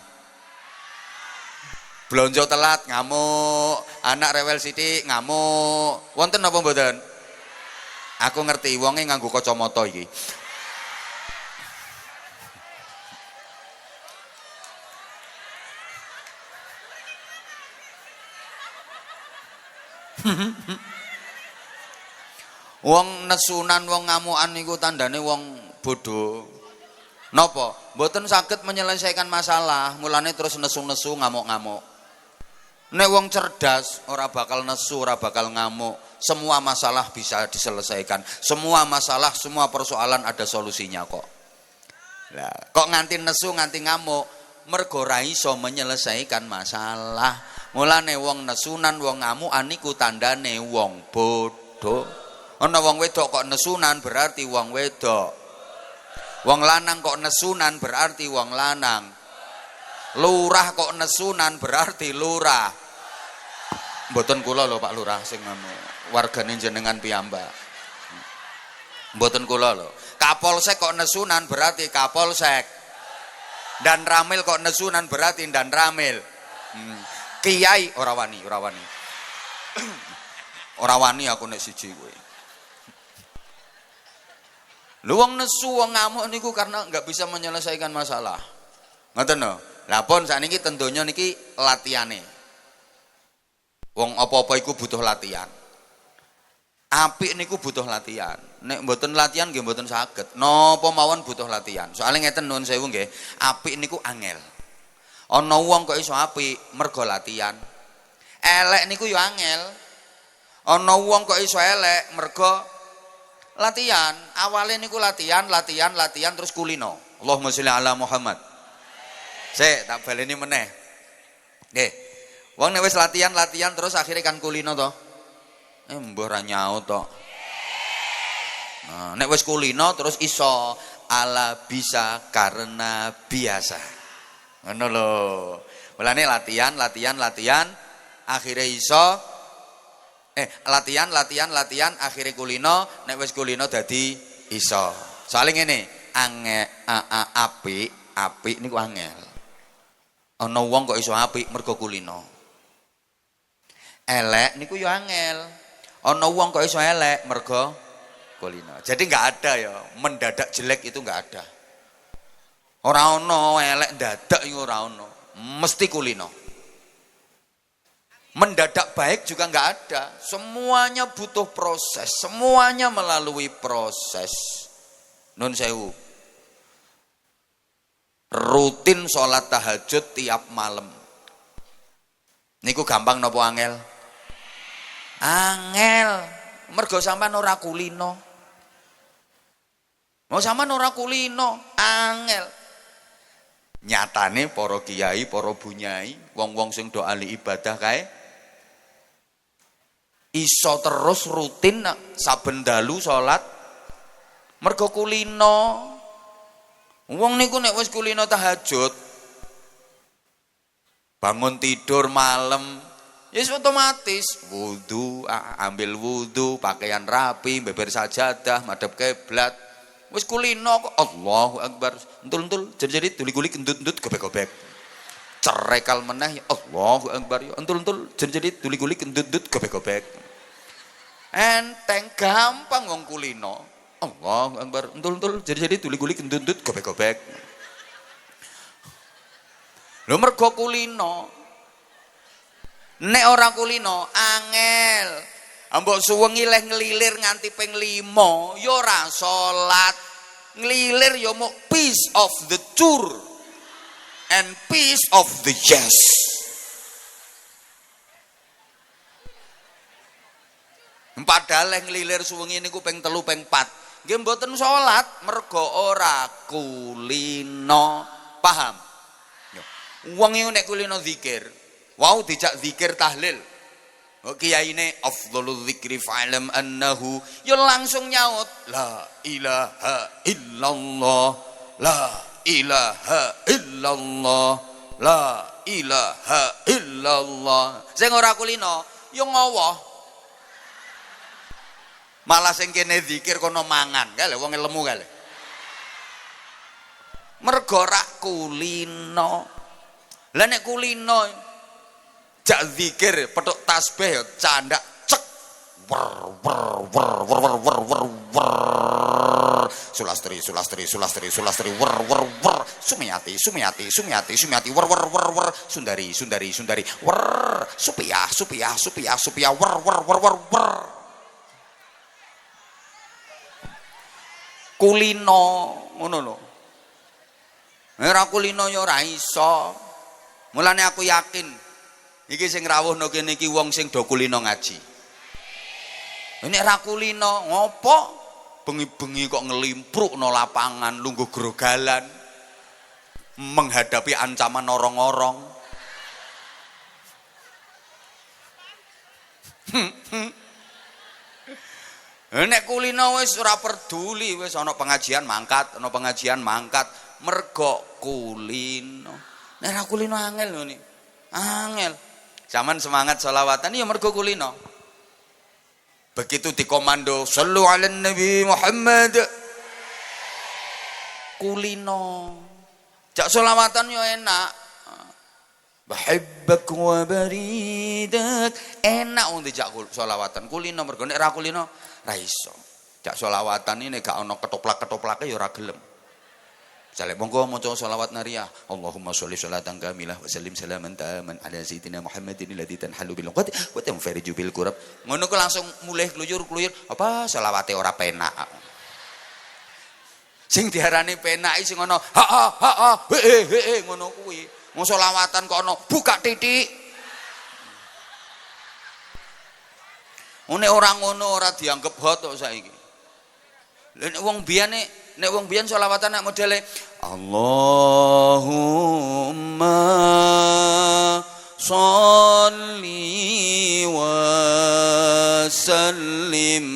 Blonjo telat ngamuk, anak rewel sithik ngamuk. Wonten apa mboten? Aku ngerti wonge nganggo kacamata iki. Wong nesunan, wong ngamukan niku tandane wong bodoh. Napa? Mboten saged menyelesaikan masalah, mulane terus nesu-nesu, ngamuk-ngamuk. Nek wong cerdas ora bakal nesu, ora bakal ngamuk. Semua masalah bisa diselesaikan. Semua masalah, semua persoalan ada solusinya kok. Lah, kok nganti nesu, nganti ngamuk, mergo ora iso menyelesaikan masalah. Mulane wong nesunan, wong ngamukan niku tandane wong bodoh. Ana wong wedok kok nesunan berarti wong wedok. Wong lanang kok nesunan berarti wong lanang. Lurah kok nesunan berarti lurah. Mboten kula lho Pak Lurah sing ngono. Wargane jenengan piyambak. Mboten kula lho. Kapolsek kok nesunan berarti kapolsek. Dan ramil kok nesunan berarti dan ramil. Kiai ora wani. Ora wani aku nek siji kowe. Lu wong nesu wong ngamuk niku karena enggak bisa menyelesaikan masalah. Ngoten lho. Lah pun sakniki tentunya niki latihane. Wong apa-apa iku butuh latihan. Apik niku butuh latihan. Nek mboten latihan nggih mboten saged. Napa mawon butuh latihan. Soale ngeten nuwun sewu nggih, apik niku angel. Ana wong kok iso apik mergo latihan. Elek niku yo angel. Ana wong kok iso elek mergo latihan. Awale niku latihan terus kulino. Allahumma sholli ala Muhammad. Sik, tak baleni meneh. Nggih. Wong nek wis latihan terus akhirnya kan kulino to. Mbah ra nyaut to. Nah, nek wis kulino terus iso ala bisa karena biasa. Ngono lho. Mulane latihan akhirnya iso latihan akhirnya kulino, nek wis kulino dadi iso. Soale ngene, apik niku angel. Ana wong kok iso apik mergo kulino. Elek niku yo angel. Ana wong kok iso elek mergo kulino. Jadi enggak ada ya, mendadak jelek itu enggak ada. Ora ono elek dadak iku ora ono. Mesti kulino. Mendadak baik juga enggak ada. Semuanya butuh proses, semuanya melalui proses. Nun sewu. Rutin sholat tahajud tiap malam. Niku gampang napa angel? Angel. Mergo sampean ora kulino. Mau sampean ora kulino, angel. Nyatane para kiai, para bunyai, wong-wong sing do ahli ibadah kae iso terus rutin saben dalu salat mergo kulino. Wong niku nek wis kulino tahajud bangun tidur malam ya otomatis wudu, ambil wudu, pakaian rapi, beber sajadah, madhep kiblat. Wis kulino kok Allahu Akbar. Entul-entul jadi tuli-kuli kendut-endut gobek-gobek. Cerekal meneh ya Allahu Akbar ya entul-entul jadi tuli-kuli kendut-endut gobek-gobek. Enteng gampang wong kulino. Allahu Akbar entul-entul jadi tuli-kuli kendut-endut gobek-gobek. Lho mergo kulino. Nek ora kulino angel. Ambok suwengi leh ngelilir nganti ping 5 ya ora salat. Ngelilir ya muk piece of the tour and piece of the yes. Padahal leh ngelilir suwengi niku ping 3 ping 4. Nggih mboten salat mergo ora kulino. Paham? Wong iki nek kulino zikir, wau dijak zikir tahlil. Kiyaine afdhalul dzikri fa'lam annahu ya langsung nyaut la ilaha illallah la ilaha illallah la ilaha illallah. Sing ora kulino ya ngowoh. Malah sing kene zikir kono mangan kae wong lemu kae. Mergo ora kulino. Lah nek kulino jak zikir petuk tasbih ya candak cek wer wer wer wer wer wer wer sulastri wer wer wer sumiati wer wer wer wer sundari wer supiah wer wer wer wer wer. Kulino ngono lho. Ora kulino ya ora iso. Mulane aku yakin iki sing rawuhno kene iki wong sing do kulino ngaji. Nek ra kulino ngopo? Bengi-bengi kok ngelimprukno lapangan lungguh grogalan menghadapi ancaman orong-orong. Nek kulino wis ora peduli, wis ana pengajian mangkat, mergo kulino. Nek ora kulino angel lho ni. Angel. Zaman semangat sholawatan ya mergo kulino. Begitu dikomando sallu ala nabi Muhammad. Kulino. Jak sholawatan yo enak. Bahibbak wa baridak. Enak wong dijak sholawatan. Kulino mergo nek ra kulino ra iso. Jak sholawatan ini gak ana ketoplak-ketoplake ya ora gelem. Misale monggo maca sholawat nariyah. Allahumma sholli sholatan kamilah wa sallim salaman taman ala sayyidina Muhammadin alladzi tanhalu bil uqad wa tanfariju bil kurab. Ngono ku langsung mulih kluyur-kluyur. Apa sholawate ora penak. Sing diarani penaki sing ana he ngono kuwi. Mau sholawatan kok ana buka titik. Nek ora ngono ora dianggep hot kok saiki. Nek wong biyen sholawatan nek modele Allahumma sholli wa sallim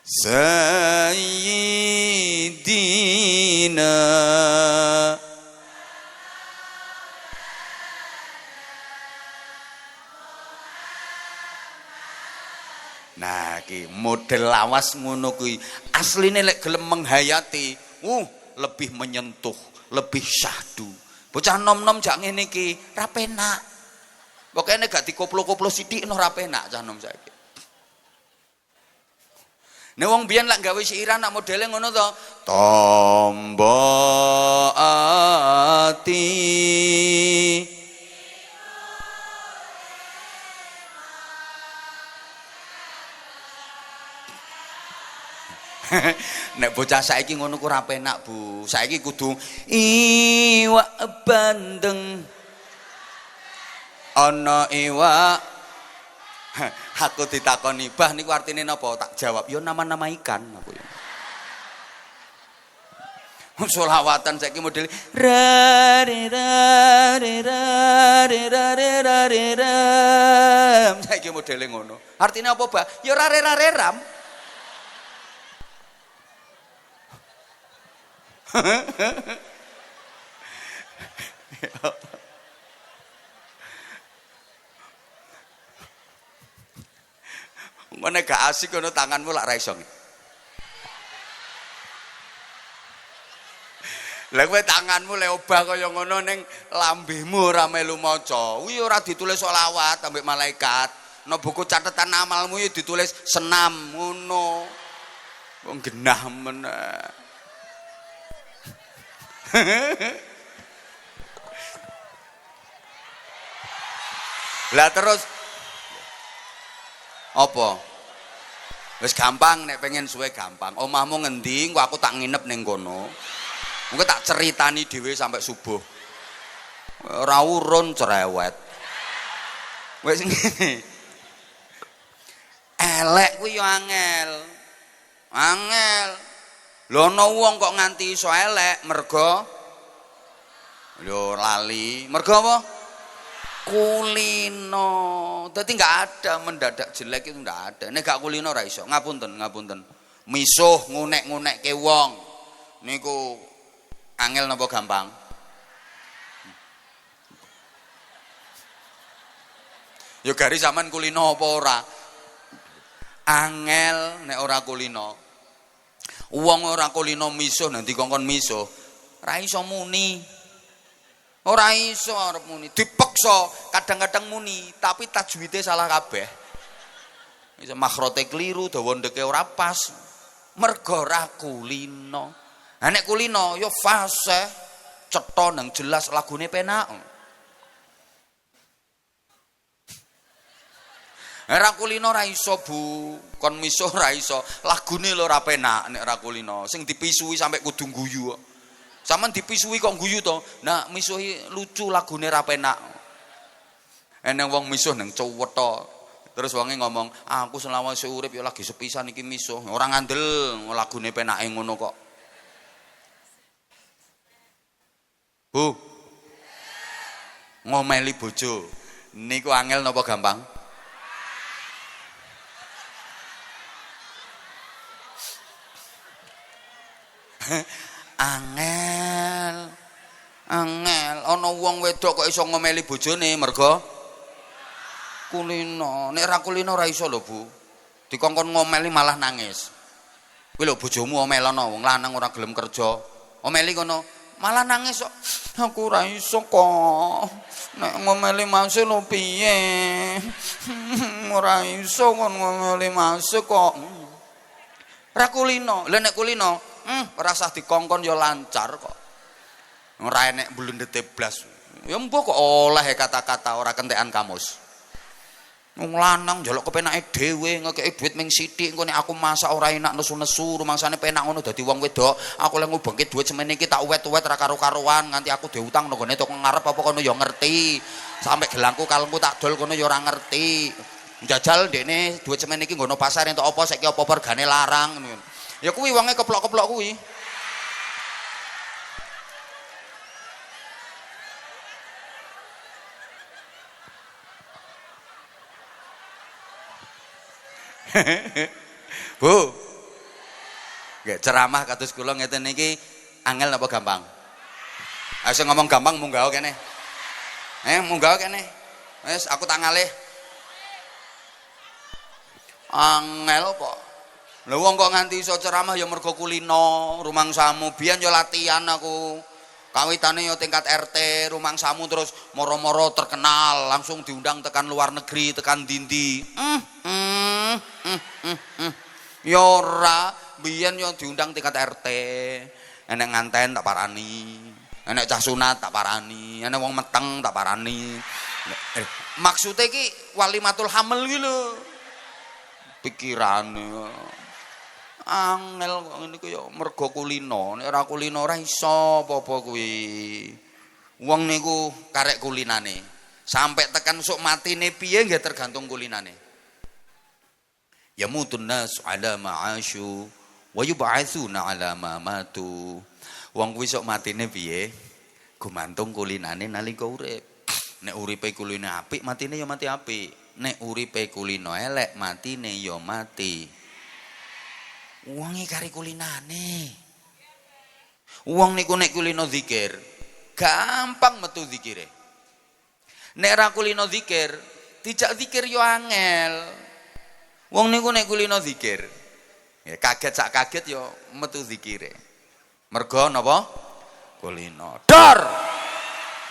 Sayyidina. Nah, ki model lawas ngono kuwi. Asline lek gelem menghayati, lebih menyentuh, lebih syahdu. Bocah nom-nom jak ngene iki ra penak. Pokoke nek gak dikoplo-koplo sithik no ra penak cah nom saiki. Nek wong biyen lak gawe siiran nak modele ngono to. Tombo ati nek bocah saiki ngono ku ora penak, Bu. Saiki kudu iwak bandeng. Ana iwak. Aku ditakoni, "Bah niku artine napa?" Tak jawab, "Ya nama-nama ikan." Aku ya. Sholawatan saiki model ra re ra re ra re ra re ra re ram. Saiki modele ngono. Artine apa, Bah? Ya ra re ra re ram. Mana gak asik kono tanganmu lak ra iso. Lah kowe tanganmu le obah kaya ngono ning lambemu ora melu maca. Kuwi ora ditulis selawat ambek malaikat. Nang buku catatan amalmu ya ditulis senam ngono. Wong genah men. Lah terus apa? Wis gampang nek pengen suwe gampang. Omahmu ngendi? Engko aku tak nginep ning kono. Engko tak ceritani dhewe sampai subuh. Ora urun cerewet. Wis ngene. Elek kuwi yo angel. Angel. Lho ana wong kok nganti iso elek mergo lho lali. Mergo apa? Kulino. Dadi enggak ada mendadak jelek itu enggak ada. Nek gak kulino ora iso. Ngapunten. Misuh ngunek-ngunekke wong. Niku angel napa gampang? Ya gari sampean kulino apa ora? Angel nek ora kulino. Wong ora kulino misuh nanti kongkon misuh. Ora iso muni. Ora iso arep muni, dipeksa, kadang-kadang muni, tapi tajwide salah kabeh. Iso makhrote kliru, dawa ndeke ora pas. Mergo ora kulino. Ha nek kulino ya fasih, cetha nang jelas lagune penak. Ora kulino ora iso, Bu. Kon misuh ora iso. Lagune lho ora penak nek ora kulino. Sing dipisui sampai kudu guyu kok. Saman dipisui kok guyu to. Nah, misuhi lucu lagune ra penak. Eneng wong misuh nang cuwetha. Terus wonge ngomong, "Aku selawase urip ya lagi sepisan iki misuh." Ora ngandel lagune penake ngono kok. Bu. Ngomeli bojo. Niku angel napa gampang? Angel. Angel ana wong wedok kok iso ngomeli bojone mergo kulino. Nek ra kulino ora iso lho, Bu. Dikongkon ngomeli malah nangis. Kuwi lho bojomu omelono wong lanang ora gelem kerja. Omeli kono malah nangis kok. Aku ora iso kok. Nek ngomeli masuk lho piye? Ora iso kon ngomeli masuk kok. Ra kulino. Lah nek kulino, ora usah dikongkon ya lancar kok. Ora enek blendete blas. Ya mbok kok oleh kata-kata ora kentekan kamus. Wong lanang njaluk kepenake dhewe ngekeki duit ming sithik engko nek aku masak ora enak nesu-nesu rumangsane penak ngono dadi wong wedok aku lek ngubengke duit semene iki tak uwet-uwet ra karo-karuan nganti aku diutang nang gone toko ngarep apa kono ya ngerti sampe gelangku kalengku tak dol kono ya ora ngerti njajal ndekne duit semene iki nggono pasar entuk apa saiki apa regane larang ngono ya kuwi wonge keplok-keplok kuwi. Bu, nggih ceramah kados kula ngeten niki angel napa gampang? Ayo sing ngomong gampang munggah kene. Munggah kene. Wis aku tak ngalih. Angel kok. Lha wong kok nganti iso ceramah ya mergo kulino, rumangsamu. Biyen ya latihan aku. Kawitane ya tingkat RT, rumangsamu terus moro-moro terkenal, langsung diundang tekan luar negeri, tekan dindi. Ya ora, biyen yo diundang tingkat RT. Enek nganten tak parani. Enek cah sunat tak parani, enek wong meteng tak parani. Maksude iki walimatul hamil iki lho. Pikirane. Angel kok ngene ku ya mergo kulino. Nek ora kulino ora iso apa-apa kuwi. Wong niku karek kulinane. Sampai tekan sok matine piye nggih tergantung kulinane. Yamutun nas ala ma'asyu wa yub'atsuna ala ma matu. Wong kuwi sok matine piye? Gumantung kulinane nalika urip. Nek uripe kuline apik, matine ya mati apik. Nek uripe kulino elek, matine ya mati. Wonge kari kulinane. Wong niku nek kulino zikir, gampang metu zikire. Nek ra kulino zikir, dijak zikir yo angel. Wong niku nek kulino zikir, ya kaget sak kaget yo metu zikire. Mergo napa? Kulino. Dor.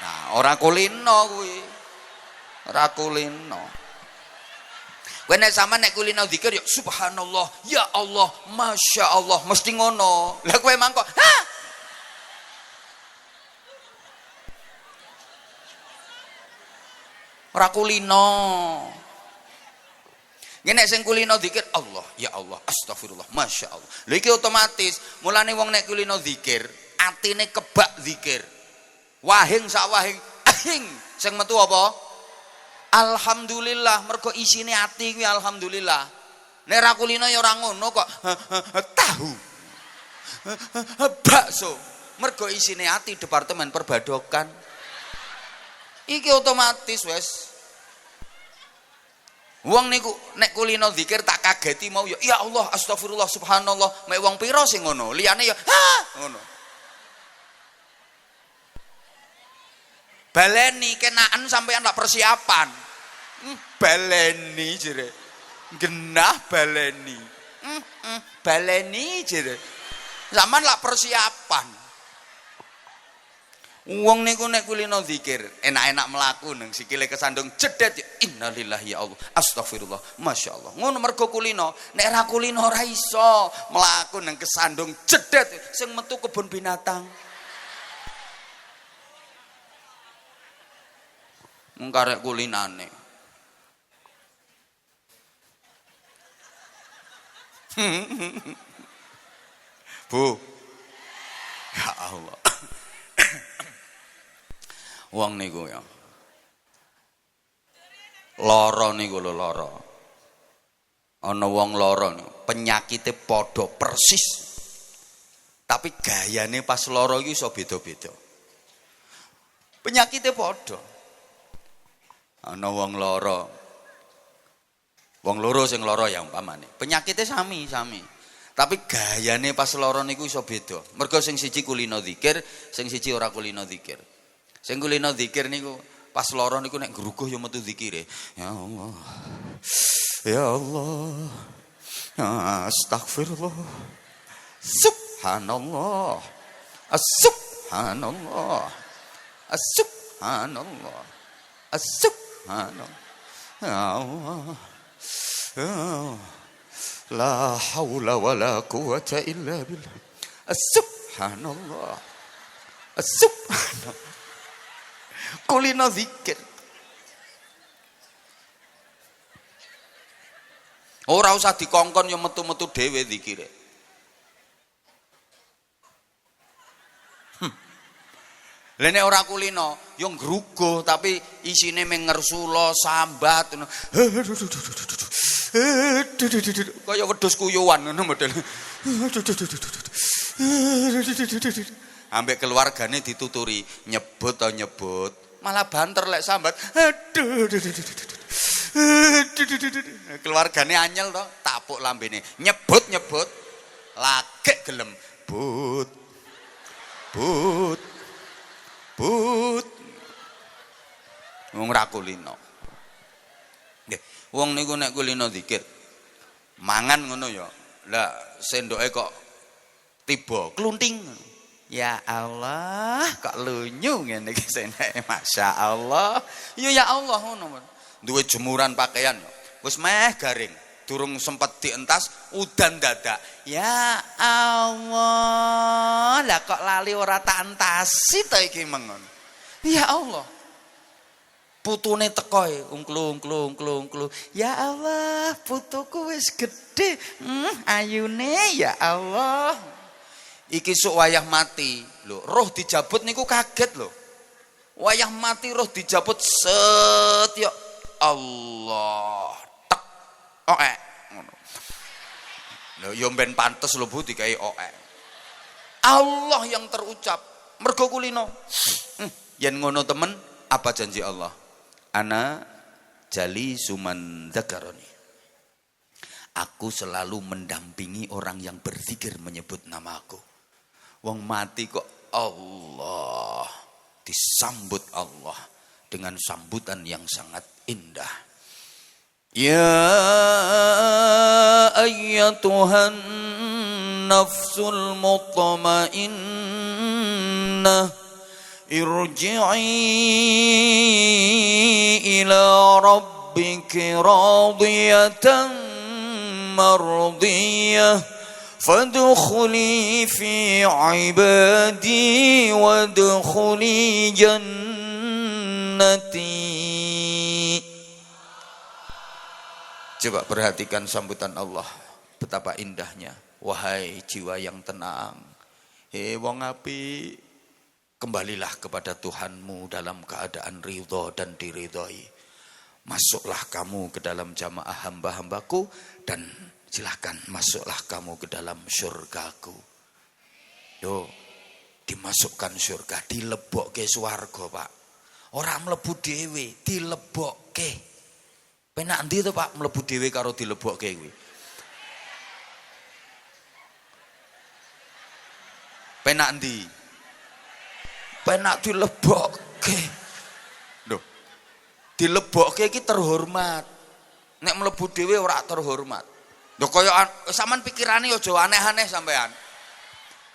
Nah, ora kulino kuwi. Ora kulino. Kowe nek sampean nek kulino zikir ya subhanallah, ya Allah, masya Allah, mesti ngono. Lah kowe mangko, ha? Ora kulino. Nek sing kulino zikir Allah, ya Allah, astagfirullah, masya Allah. Lha iki otomatis, mulane wong nek kulino zikir, atine kebak zikir. Wahing sak wahing, ahing sing metu apa? Alhamdulillah, mergo isine ati kuwi alhamdulillah. Nek ra kulino ya ora ngono kok. Tahu. Bakso, mergo isine ati departemen perbadokan. Iki otomatis wes. Wong niku nek kulino zikir tak kageti mau ya Allah, astagfirullah, subhanallah. Mek wong pira sing ngono? Liyane ya ha ngono. Baleni kenaan sampean lak persiapan. Baleni jere. Genah baleni. Baleni jere. Zaman lak persiapan. Wong niku nek kulino zikir, enak-enak mlaku nang sikile kesandung jedet innalillahi ya Allah. Astagfirullah, masyaallah. Ngono mergo kulino. Nek ra kulino ora iso mlaku nang kesandung jedet sing metu kebun binatang. Mung karek kulinane. Bu. Ya Allah. Wong niku ya. Lara niku lho lara. Ana wong lara niku, penyakite padha persis. Tapi gayane pas lara iki iso beda-beda. Penyakite padha. Ana wong lara. Wong loro sing lara ya umpamane. Penyakite sami-sami. Tapi gayane pas lara niku iso beda. Mergo sing siji kulino zikir, sing siji ora kulino zikir. Sing kulino zikir niku pas lara niku nek gruguh ya metu zikire. Ya Allah. Ya Allah. Astagfirullah. Subhanallah. Subhanallah. Subhanallah. Subhanallah. Ya Allah. La haula wala quwata illa billah. Subhanallah. Subhanallah. Kulino zikir. Ora usah dikongkon yo metu-metu dhewe zikire. Lah nek ora kulino yo ngruguh tapi isine mung ngersula sambat ngono. Kaya wedhus kuyuwan ngono model. Ambek keluargane dituturi nyebut to nyebut, malah banter lek sambat. Keluargane anyel to, tapuk lambene. Nyebut lagek gelem. But. Wong ra kulino. Nggih, wong niku nek kulino zikir mangan ngono ya. Lah sendoke kok tiba klunting. Ya Allah, kok lunyu ngene iki seneke. Masyaallah. Ya Allah ngono. Duwe jemuran pakaian wis meh garing, durung sempet dientas udan dadak. Ya Allah, lah kok lali ora tak entasi to iki mengon. Ya Allah. Putune teko ungklu. Ya Allah, putuku wis gedhe. Ayune ya Allah. Iki sok wayah mati. Lho, roh dijabut niku kaget lho. Wayah mati roh dijabut set yo Allah. Tek. Oek ngono. Lho yo ben pantes lho Bu dikai oek. Allah yang terucap. Mergo kulino. Yen ngono temen, apa janji Allah? Ana jali suman dzakaroni. Aku selalu mendampingi orang yang berzikir menyebut namaku. Wong mati kok Allah disambut Allah dengan sambutan yang sangat indah. Ya ayyatuhan nafsul mutmainnah irji'i ila rabbiki radiyatan mardiyah fadkhuli fi ibadi wadkhuli jannati. Coba perhatikan sambutan Allah, betapa indahnya. Wahai jiwa yang tenang, hei wong apik, kembalilah kepada Tuhanmu dalam keadaan ridho dan diridhoi. Masuklah kamu ke dalam jamaah hamba-hambaku dan silahkan masuklah kamu ke dalam syurgaku. Yo, dimasukkan syurga, dilebokke swarga, Pak. Ora mlebu dhewe, dilebokke. Penak ndi to, Pak, mlebu dhewe karo dilebokke kuwi? Penak ndi? Penak dilebokke. Lho. Dilebokke iki terhormat. Nek mlebu dhewe ora terhormat. Lho kaya sampean pikirane aja aneh-aneh sampean.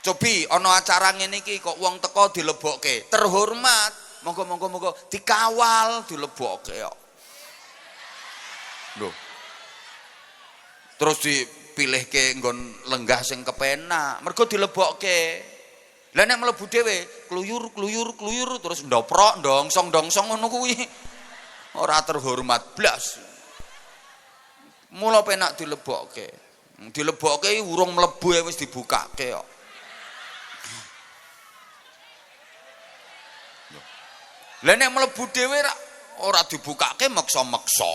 Cobi ana acara ngene iki kok wong teko dilebokke, terhormat. Monggo dikawal dilebokke kok. Lho. Terus dipilihke nggon lenggah sing kepenak, mergo dilebokke. Lah nek mlebu dhewe kluyur terus ndoprok ndongsong ngono kuwi ora terhormat blas. Mula penak dilebokke. Dilebokke urung mlebu wis dibukake kok. Lah nek mlebu dhewe ora dibukake meksa-meksa.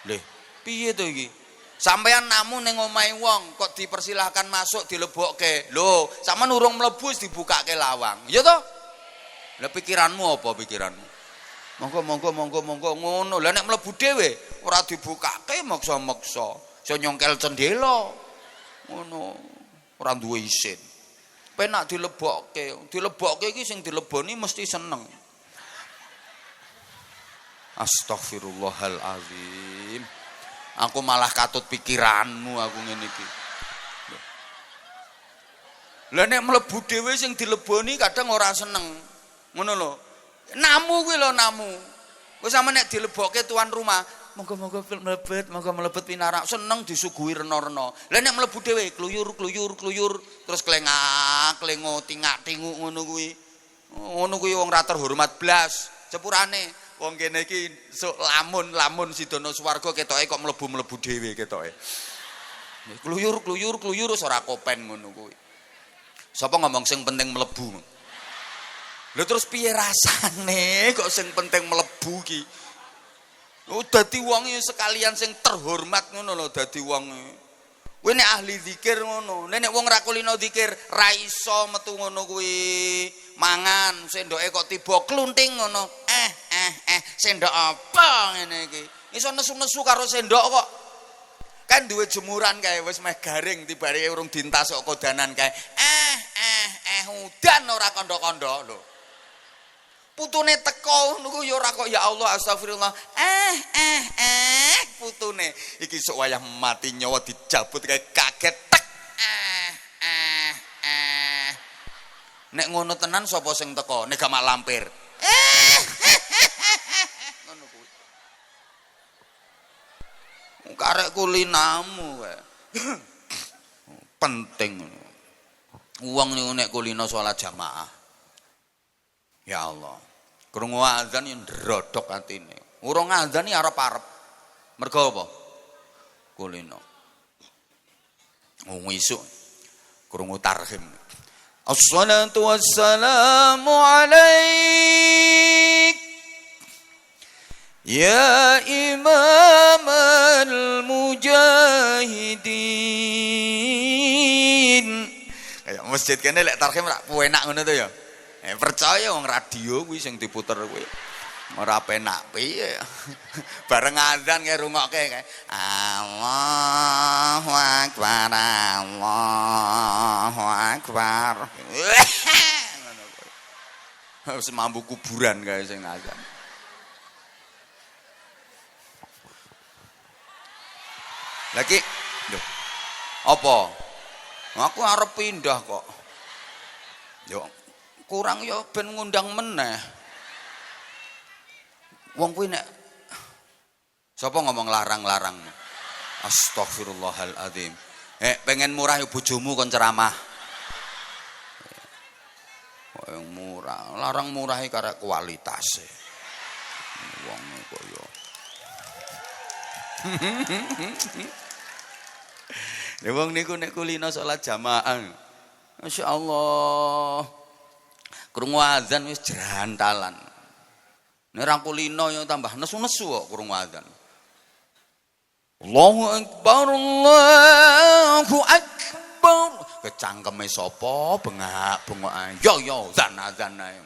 Lho, piye to iki? Sampeyan namu ning omahe wong kok dipersilahkan masuk dilebokke. Lho, sampean urung mlebu wis dibukake lawang. Ya toh? Lah pikiranmu apa pikiranmu? Monggo ngono. Lah nek mlebu dhewe ora dibukake maksa-maksa. Iso nyongkel cendela. Ngono. Ora duwe isin. Penak dilebokke. Dilebokke iki sing dileboni mesti seneng. Astaghfirullahalazim. Aku malah katut pikiranmu aku ngene iki. Lah nek mlebu dhewe sing dileboni kadang ora seneng. Ngono lho. Namu kuwi lho namu. Wis sampe nek dilebokke tuan rumah, moga-moga mlebet pinarak, seneng disuguhi rena-rena. Lah nek mlebu dhewe kluyur terus klengak-klengo tingak-tinguk ngono kuwi. Ngono kuwi wong ra terhormat blas. Sepurane wong kene iki lamun sidono swarga ketoke kok mlebu dhewe ketoke. Kluyur wis ora kopen ngono kuwi. Sapa ngomong sing penting mlebu? Lha terus piye rasane kok sing penting mlebu ki? Oh dadi wong sekalian sing terhormat ngono lho dadi wong. Kowe nek ahli zikir ngono, nek wong ra kulino zikir ra iso metu ngono kuwi. Mangan sendoke kok tiba klunting ngono. Sendok apa ngene iki? Iso nesu-nesu karo sendok kok. Kan duwe jemuran kae wis meh garing tibare urung dintas kok kodanan kae. Udan ora kandha-kandha lho. Putune teko niku ya ora kok ya Allah astagfirullah. Putune iki sok wayah mati nyawa dijabut kae kaget tek. Nek ngono tenan sapa sing teko? Nek gak mak lampir. Ngono kuwi. Karek kulinamu kae. Penting. Wong niku nek kulino salat jamaah. Ya Allah. Krungu azan yo ndrodok atine. Urung azan iki arep-arep. Mergo apa? Kulino. Wong isuk krungu tarhim. Assalatu wassalamu alaik ya imam al-mujahidin. Kayak masjid kene lek tarhim rak enak ngono to ya. Percaya wong radio kuwi sing diputer kuwi. Ora penak piye. Bareng azan kae rungokke kae. Allahu akbar. Allahu akbar. Ngono kuwi. Wis mambu kuburan kae sing azan. Lagi lho. Apa? Aku arep pindah kok. Yo kurang yo ben ngundang meneh. Wong kuwi nek sapa ngomong larang-larang. Astagfirullahalazim. Pengen murah yo bojomu kon ceramah. Yang murah, larang murah iki karek kualitase. Wong kok yo. Lha wong niku nek kulino salat jamaah. Masyaallah. Krungu azan wis jerantalan. Nek ra kulino yo tambah nesu-nesu kok krungu azan. Allahu akbar Allahu akbar. Kecangkeme sapa bengak-bengok. Yo azan ae.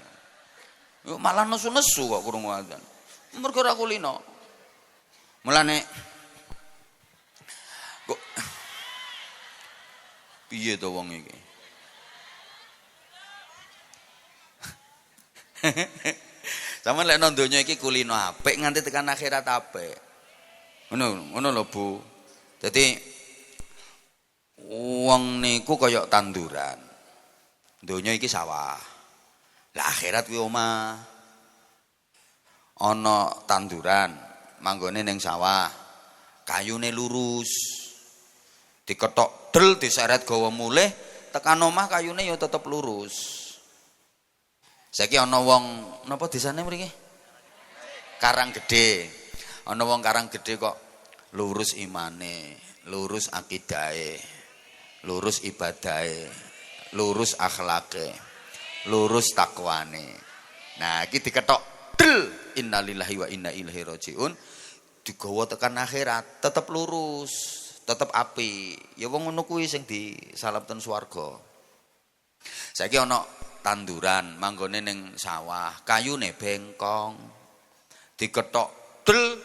Yo malah nesu-nesu kok krungu azan. Mergo ra kulino. Mulane kok piye to wong iki? Sampeyan lek nang donya iki kulino apik nganti tekan akhirat apik. Ngono lho Bu. Dadi wong niku kaya tanduran. Donya iki sawah. Lah akhirat kuwi omah. Ana tanduran, manggone ning sawah. Kayune lurus. Diketok del diseret gawa mulih, tekan omah kayune ya tetep lurus. Saiki ana wong napa desane mriki? Karanggedhe. Ana wong Karanggedhe kok lurus imane, lurus akidahe, lurus ibadahe, lurus akhlake, lurus takwane. Nah, iki diketok del innalillahi wa inna ilaihi rajiun. Digawa tekan akhirat tetep lurus, tetep apik. Ya wong ngono kuwi sing disalamten swarga. Saiki ana tanduran manggone ning sawah, kayune bengkong. Diketok del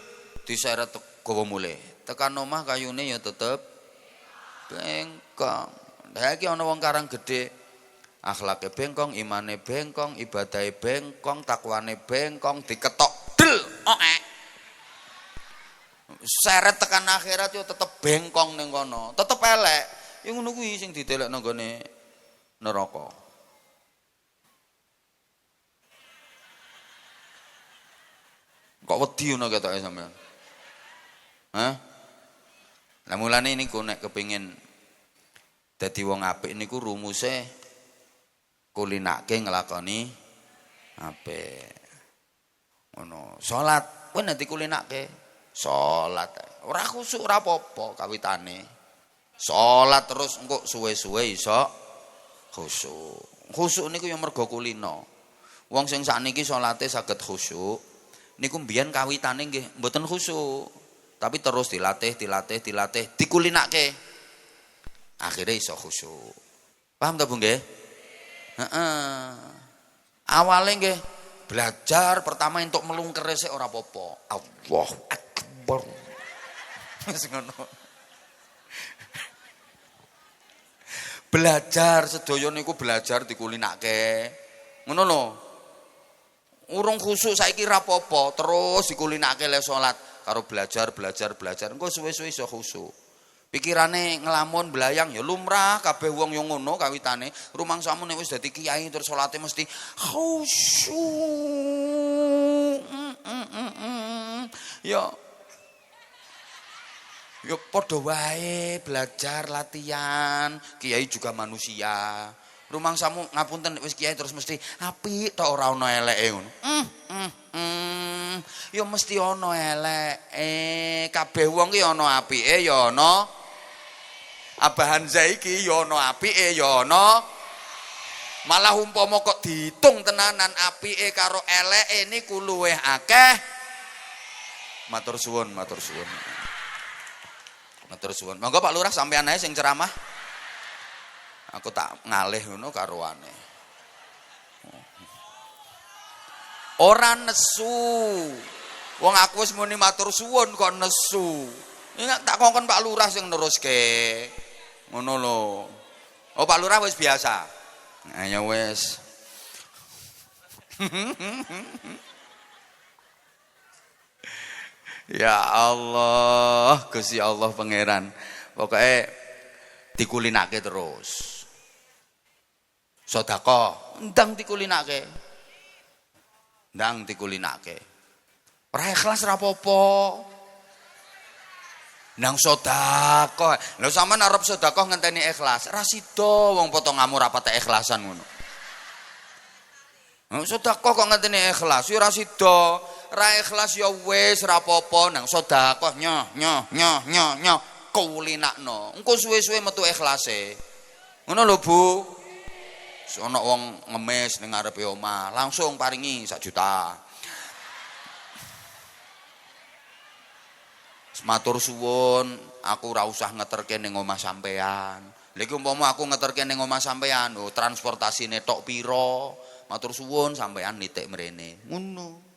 diseret gawa mulih. Tekan omah kayune ya tetep bengkong. Saiki ana wong Karang Gedhe, akhlake bengkong, imane bengkong, ibadahe bengkong, takwane bengkong, diketok del oek. Seret tekan akhirat yo tetep bengkong ning kono, tetep elek. Ya ngono kuwi sing didelekno nggone neraka. Kok wedi ngono ketoke sampean? Hah? Lah mulane niku nek kepengin dadi wong apik niku rumuse kulinake nglakoni apik. Ngono. Salat kowe nek dikulinake salat. Ora khusuk ora apa-apa kawitane. Salat terus engko suwe-suwe iso khusuk. Khusuk niku ya mergo kulino. Wong sing sakniki salate saged khusuk niku mbiyen kawitane nggih mboten khusuk. Tapi terus dilatih dikulinake. Akhirnya iso khusyuk. Paham ta Bu nggih? Heeh. Awale nggih belajar pertama entuk melungker sik ora apa-apa. Allahu Akbar. Wis ngono. Belajar sedaya niku belajar dikulinake. Ngono lho. Urung khusyuk saiki ra apa-apa, terus dikulinake le salat karo belajar. Engko suwe-suwe iso khusyuk. Pikirane ngelamun belayang ya lumrah kabeh wong yo ngono kawitane. Rumangsamu nek wis dadi kiai terus salate mesti khusyuk. Ya padha wae belajar latihan, kiai juga manusia. Rumangsamu ngapunten wis kiai terus mesti apik tok ora ana eleke ngono. Ya mesti ana eleke. Kabeh wong ki ana apike ya ana Abah Hanza iki ya ana apike ya ana. Malah umpama kok diitung tenanan apike karo eleke niku luwih akeh. Matur suwun. Monggo Pak Lurah sampeyan ae sing ceramah. Aku tak ngalih ngono karoane. Ora nesu. Wong aku wis muni matur suwun kok nesu. Ini tak kongkon Pak Lurah sing neruske. Ngono lho. Oh Pak Lurah wis biasa. Ayo wis. Ya Allah, Gusti Allah pangeran. Pokoke dikulinake terus. Sedekah ndang dikulinake. Ora ikhlas ora apa-apa. Nang sedekah. Lha sampean arep sedekah ngenteni ikhlas. Ra sida wong potonganmu ra patek ikhlasan ngono. Sedekah kok ngenteni ikhlas ya ora sida. Ra ikhlas ya wis ora apa-apa nang sedekah nyoh kulinakno. Engko suwe-suwe metu ikhlase. Ngono lho Bu. Ana wong ngemis ning ngarepe omah, langsung paringi 1 juta. Matur suwun, aku ora usah ngeterke ning omah sampean. Lha iki umpama aku ngeterke ning omah sampean, oh transportasine tok pira? Matur suwun sampean nitik mrene. Ngono.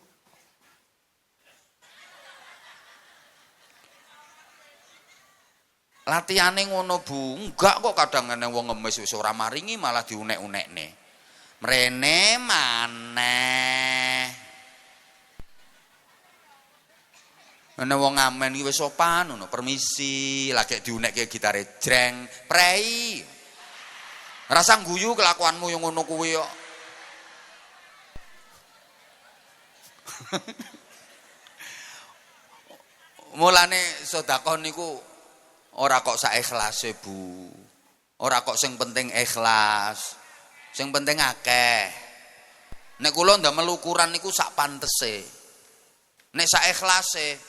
Latihane ngono Bu, enggak kok kadang ngene wong ngemis wis ora maringi malah diunek-unekne. Mrene maneh. Ana wong ngamen iki wis sopan ngono, permisi, lagi diunekke gitare jreng, prei. Rasa guyu kelakuanmu yang ngono kuwi kok. Mulane sedekah niku ora kok sak ikhlase Bu. Ora kok sing penting ikhlas. Sing penting akeh. Nek kula ndamel ukuran niku sak pantese. Nek sak ikhlase,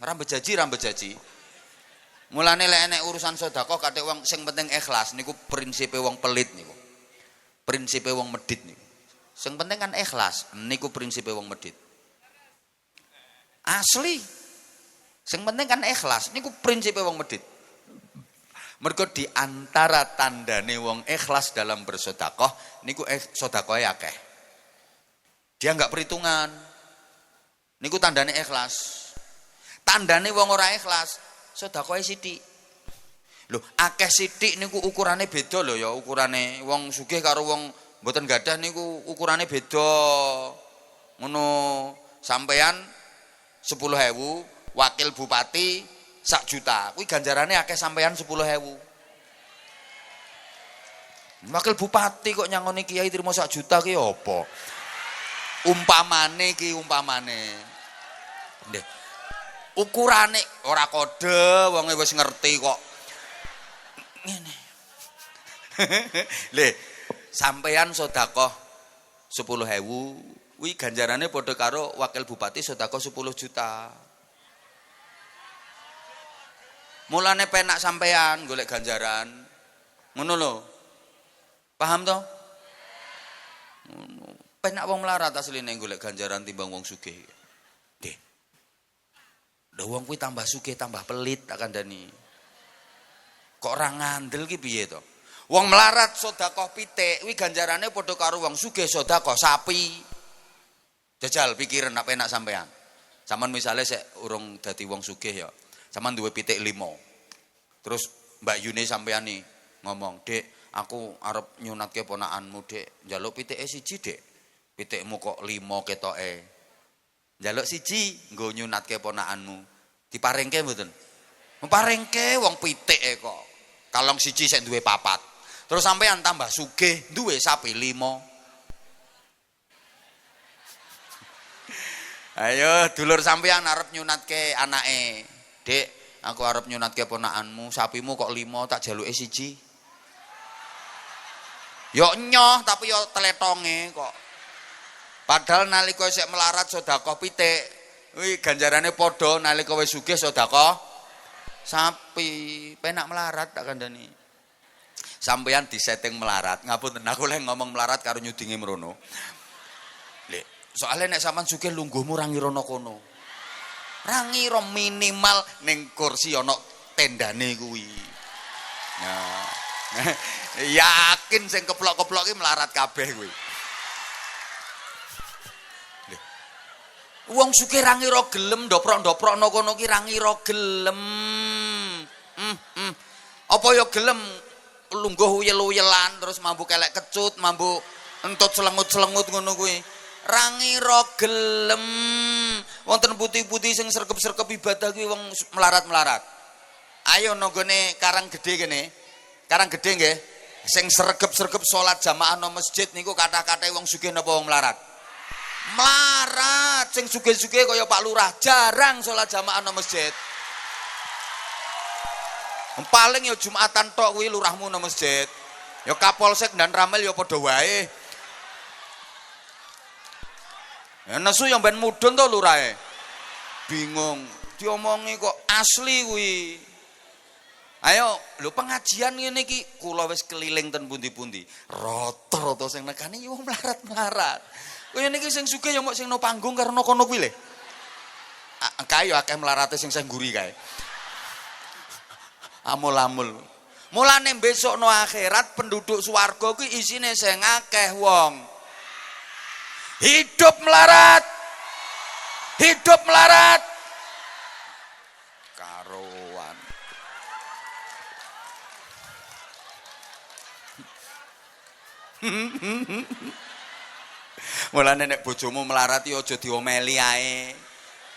ra bejaji. Mulane lek enek urusan sedekah kathik wong sing penting ikhlas niku prinsipe wong pelit niku. Prinsipe wong medhit niku. Sing penting kan ikhlas, niku prinsipe wong medhit. Asli. Sing penting kan ikhlas, niku prinsipe wong medhit. Mergo di antara tandane wong ikhlas dalam bersedekah niku sedekahe akeh. Dia enggak perhitungan. Niku tandane ikhlas. tandane wong ora ikhlas, sedekahe sithik. Lho, akeh sithik niku ukurane beda lho ya, ukurane wong sugih karo wong mboten gadah niku ukurane beda. Ngono, sampean 10.000, wakil bupati 1 juta. Kuwi ganjarane akeh sampean 10.000. Wakil bupati kok nyangoni kiai trimo 1 juta ki apa? Umpamane ki umpamane. Nggih. Ukurane ora kode wonge wis ngerti kok. Ngene. Le, sampean sedekah 10.000, kuwi ganjarane padha karo wakil bupati sedekah 10 juta. Mulane penak sampean golek ganjaran. Ngono lho. Paham to? Ngono. Penak wong melarat asline golek ganjaran timbang wong sugih. Nggih. Lha wong kuwi tambah sugih tambah pelit tak kandhani. Kok ora ngandel ki piye to? Wong melarat sedekah pitik kuwi ganjarane padha karo wong sugih sedekah sapi. Jajal pikiran nek penak sampean. Saman misale sik urung dadi wong sugih ya. Saman duwe pitik 5. Terus Mbak Yuni sampean nih ngomong, "Dek, aku arep nyunatke ponakanmu, Dek. Njaluk pitike 1, Dek. Pitikmu kok 5 ketoke. Njaluk 1 nggo nyunatke ponakanmu. Diparingke mboten?" Meparingke wong pitike kok. Kalong 1 sik duwe 4. Terus sampean tambah sugih duwe sapi 5. Ayo dulur sampean arep nyunatke anake. "Dek, aku arep nyunatke ponakanmu, sapimu kok 5 tak jaluke 1." Yo nyoh tapi yo tletonge kok. Padahal nalika isih melarat sedekah pitik, kuwi ganjarane padha nalika wis sugih sedekah sapi. Penak melarat tak kandhani. Sampeyan disetting melarat. Ngapunten aku lek ngomong melarat karo nyudinge mrono. Lek soalnya nek sampean sugih lungguhmu ra ngirono kono. Ra ngira minimal ning kursi ana tendane kuwi. Nah, yakin sing keplok-keplok ki melarat kabeh kuwi. Wong sugih ra ngira gelem ndoprok-ndoprokno kono ki ra ngira gelem. Apa ya gelem lungguh uyel-uyelan terus mambu kelek kecut, mambu entut selengut-selengut ngono kuwi. Ra ngira gelem. Wonten putih-putih sing serkep-serkep ibadah kuwi wong melarat-melarat. Ayo nonggone Karang Gedhe kene. Karang Gedhe nggih. Sing sergep-sergep salat jamaah nang masjid niku kathah-kathahe wong sugih napa wong melarat? Melarat. Sing sugih-sugih kaya Pak Lurah jarang salat jamaah nang masjid. Paling ya Jumatan tok kuwi lurahmu nang masjid. Ya Kapolsek dan Ramil ya padha wae. Ya nesu yang ben mudun to lurahe. Bingung. Diomongi kok asli kuwi. Ayo, lho pengajian ngene iki kula wis keliling ten pundi-pundi. Rata-rata sing nekani yo melarat-melarat. Kaya niki sing sugih ya mok sing no panggung karo no kono kuwi lho. Kae yo akeh melarate sing ngguri kae. Amul-amul. Mulane besok no akhirat penduduk swarga kuwi isine sing akeh wong. Hidup melarat. Hidup melarat. Karuan. Mulane nek bojomu melarat ya aja diomeli ae.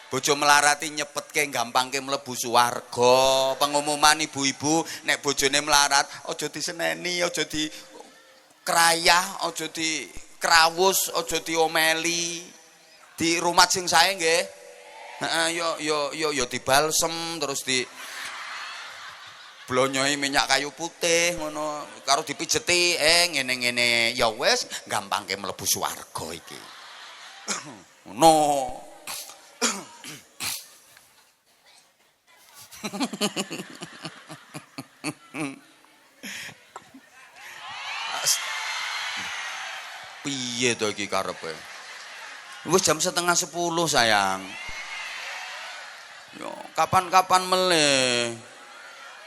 Bojo melarati nyepetke gampangke mlebu swarga. Pengumuman ibu-ibu nek bojone melarat aja diseneni, aja dikrayah, aja dikrawus, aja diomeli. Di rumah sing sae nggih. Heeh yo dibalsem terus di blonyohi minyak kayu putih ngono karo dipijeti ngene-ngene ya wis gampangke mlebu swarga iki. Ngono. Piye to iki karepe? Wis jam 9:30 sayang. Yo, kapan-kapan meleh.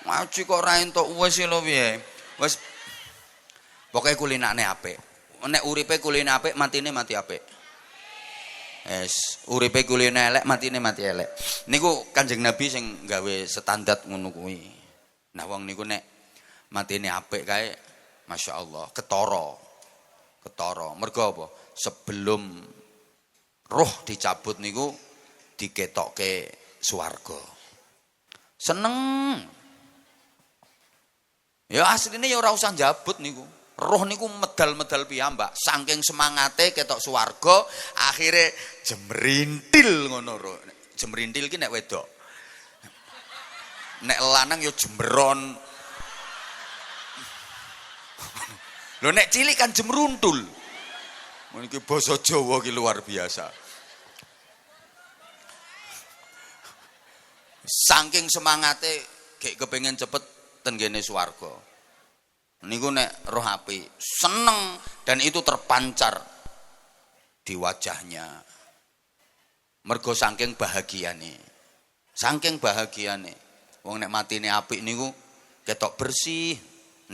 Ngaji kok ora entuk wis lho piye. Wis pokoke kulinane apik. Nek uripe kuline apik, matine mati apik. Uripe kuline elek, matine mati elek. Niku Kanjeng Nabi sing gawe standar ngono kuwi. Nah wong niku nek matine apik kae masyaallah ketara. Mergo apa? Sebelum roh dicabut niku diketokke swarga. Seneng. Ya asline ya ora usah njabut niku. Roh niku medal-medal piyambak, saking semangate ketok swarga, akhire jemrintil ngono roh. Jemrintil ki nek wedok. Nek lanang ya jemberon. Lho nek cilik kan jemruntul. Niki basa Jawa ki luar biasa. Saking semangate gek kepengin cepet ten kene swarga. Niku nek roh apik seneng dan itu terpancar di wajahnya. Mergo saking bahagiane. Wong nek matine apik niku ketok bersih,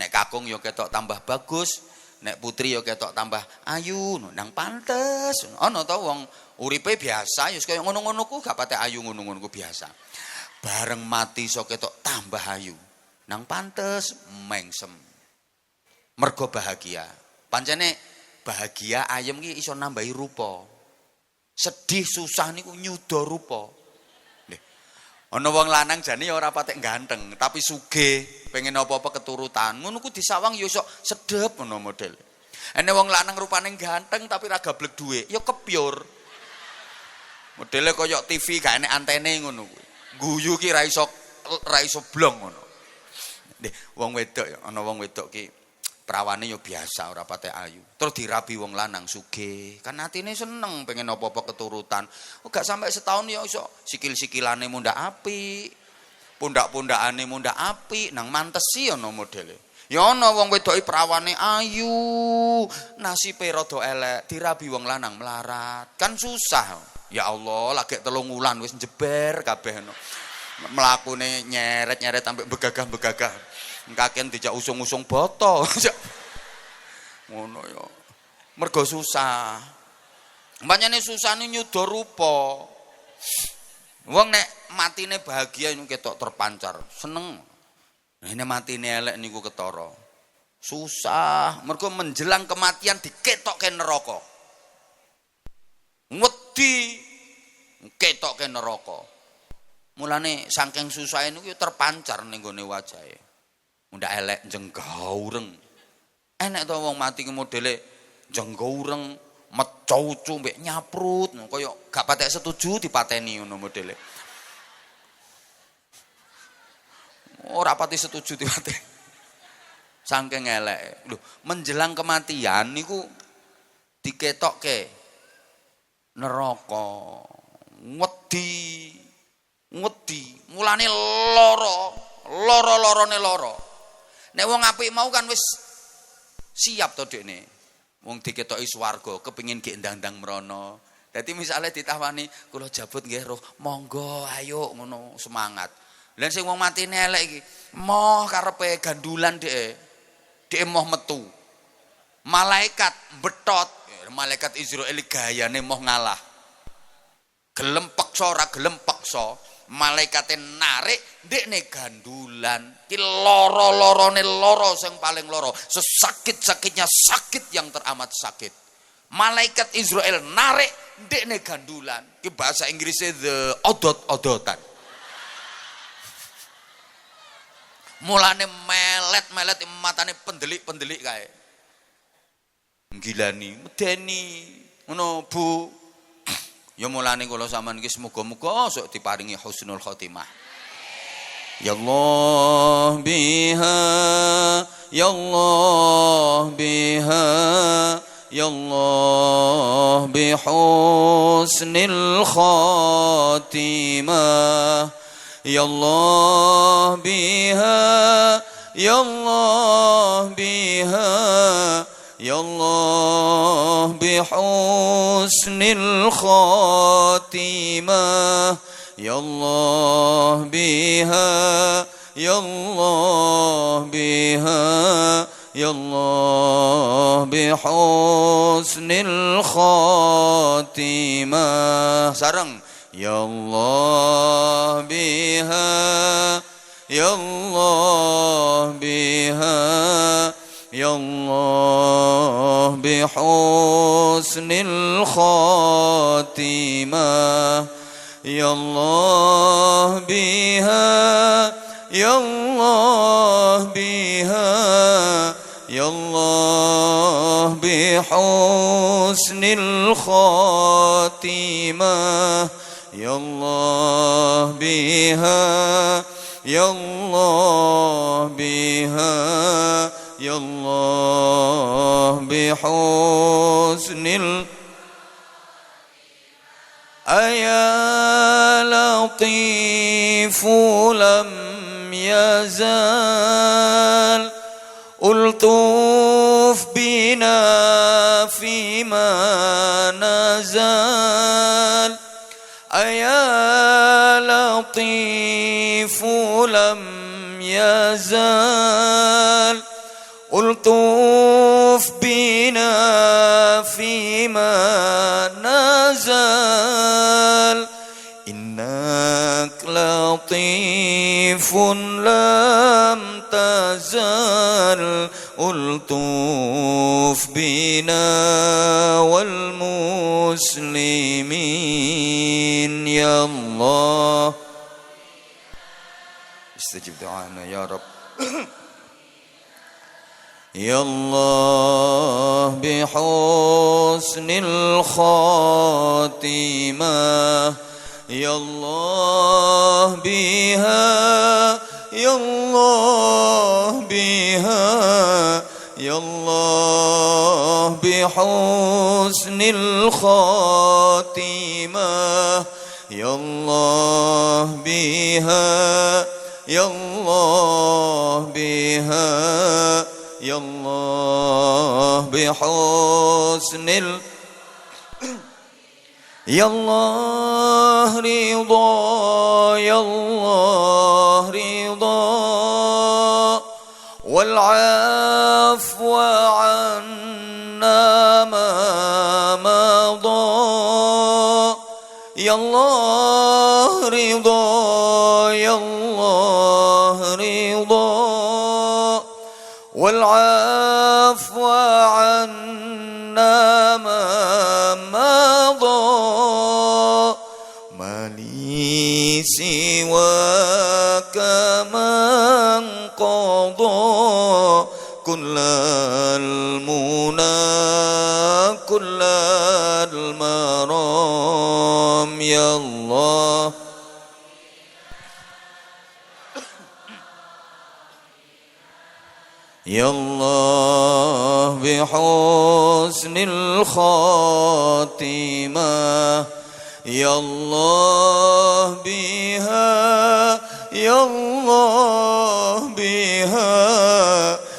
nek kakung ya ketok tambah bagus, nek putri ya ketok tambah ayu, nang pantes. Ana ta wong uripe biasa ya kaya ngono-ngono ku gak patek ayu ngono-ngono ku biasa. Bareng mati iso ketok tambah ayu. Nang pantes mengsem. Mergo bahagia. Pancene bahagia ayem ki iso nambahi rupa. Sedih susah niku nyuda rupa. Nggih. Ana wong lanang jane ya ora patek ganteng, tapi sugih, pengen apa-apa keturutan. Ngono ku disawang ya iso sedep ngono model. Ene wong lanang rupane ganteng tapi ra gablek dhuwit, ya kepyur. Modele kaya TV gak enek antene ngono kuwi. Guyu ki ra iso blong ngono. Nggih, wong wedok ya ana wong wedok ki prawane yo biasa ora patek ayu. Terus dirabi wong lanang sugih. Kan atine seneng pengen apa-apa keturutan. Gak sampai setahun ya iso sikil-sikilane mundak apik. Pundak-pundakane mundak apik nang mantesi ana modele. Ya ana wong wedoki prawane ayu, nasibe rada elek, dirabi wong lanang melarat. Kan susah. Ya Allah, lagi 3 wulan wis jeber kabeh no. Mlakune nyeret-nyeret sampai begagah-begagah. Kakean dijak usung-usung boto. Ngono ya. Mergo susah. Pancene susah nyuda rupa. Wong nek matine bahagia niku ketok terpancar, seneng. Nek matine elek niku ketara. Susah, mergo menjelang kematian diketokke neraka. Wedi ketokke neraka. Mulane saking susahe niku terpancar ning gone wajahe. Mundak elek jenggaureng. Enek to wong mati ki modele jenggaureng, mecucu mbek nyaprut, kaya gak patek setuju dipateni ngono modele. Ora pati setuju dipateni. Saking elek. Lho, menjelang kematian niku diketokke neraka. Wedi. Mulane loro-lorone lara. Nek wong apik mau kan wis siap to dekne. Wong diketoki swarga, kepengin gek ndang-ndang mrono. Dadi misale ditawani, kula jabut nggih roh, monggo ayo ngono semangat. Lah sing wong matine elek iki, moh karepe gandulan dhek. Dhek moh metu. Malaikat betot, malaikat Israil gayane moh ngalah. Gelem peksa ora gelem peksa. Malaikate narik ndekne gandulan ki loro-lorone loro sing paling loro sesakit-sakitnya sakit yang teramat sakit. Malaikat Israel narik ndekne gandulan ki bahasa Inggrisnya the odot-odotan. Mulane melet-melet matane pendelik-pendelik kae. Gilani medeni ngono Bu. Ya mulane kula sampean iki muga-muga sok diparingi husnul khotimah. Ya Allah biha, ya Allah biha, ya Allah bi husnil khotimah. Ya Allah biha, ya Allah biha, ya Allah bi husnil khatimah. Ya Allah biha, ya Allah biha, Ya Allah bihusnil khatimah. Sareng. Ya Allah biha, Ya Allah biha, Ya Allah bihusnil khatimah. Ya Allah biha, Ya Allah biha, Ya Allah bihusnil khatimah. Ya Allah biha, Ya Allah biha, Ya Allah bihusnil. Aya latifu lam yazal ultuf bina fima nazal. Aya latifu lam yazal ultuf bina fima nazal. Innak latifun lam tazal ultuf bina wal muslimin. Ya Allah istajib du'ana ya Rabb. Ya Allah bihusnil khatimah. Ya Allah biha, Ya Allah biha, Ya Allah bihusnil khatimah. Ya Allah biha, Ya Allah biha, Ya Allah bihusnil. Ya Allah ridha, Ya Allah ridha wal afwa anna ma madha. Ya Allah ridha, Ya Allah ridha wal afwa anna ma madha. Mali siwaka man qadha kullal muna kullal maram. Ya Allah Ya Allah bihusnil khatimah. Ya Allah biha, Ya Allah biha,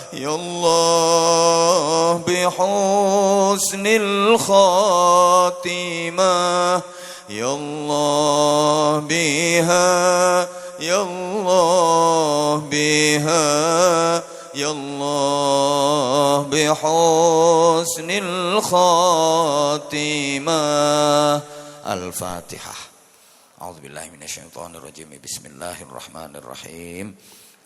Ya Allah bihusnil khatimah. Ya Allah biha, Ya Allah biha, Ya Allah bihusnil khatimah. Al-Fatihah. A'udzubillahi minasyaitonirrajim. Bismillahirrahmanirrahim.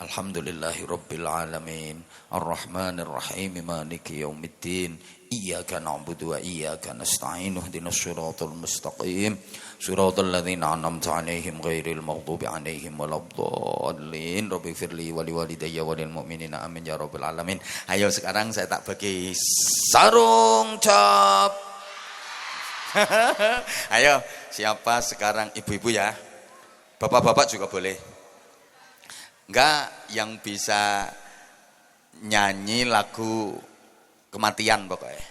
Alhamdulillahi rabbil alamin. Arrahmanirrahim. Maliki yaumiddin. Iyyaka na'budu wa iyyaka nasta'in. Ihdinas siratal mustaqim. Siratal ladzina an'amta 'alaihim ghairil maghdubi 'alaihim waladdallin. Rabbighfirli wa liwalidayya wa lil mu'minina amin ya rabbal alamin. Ayo sekarang saya tak bagi sarung cap. Ayo, siapa sekarang ibu-ibu ya? Bapak-bapak juga boleh. Enggak yang bisa nyanyi lagu kematian pokoknya.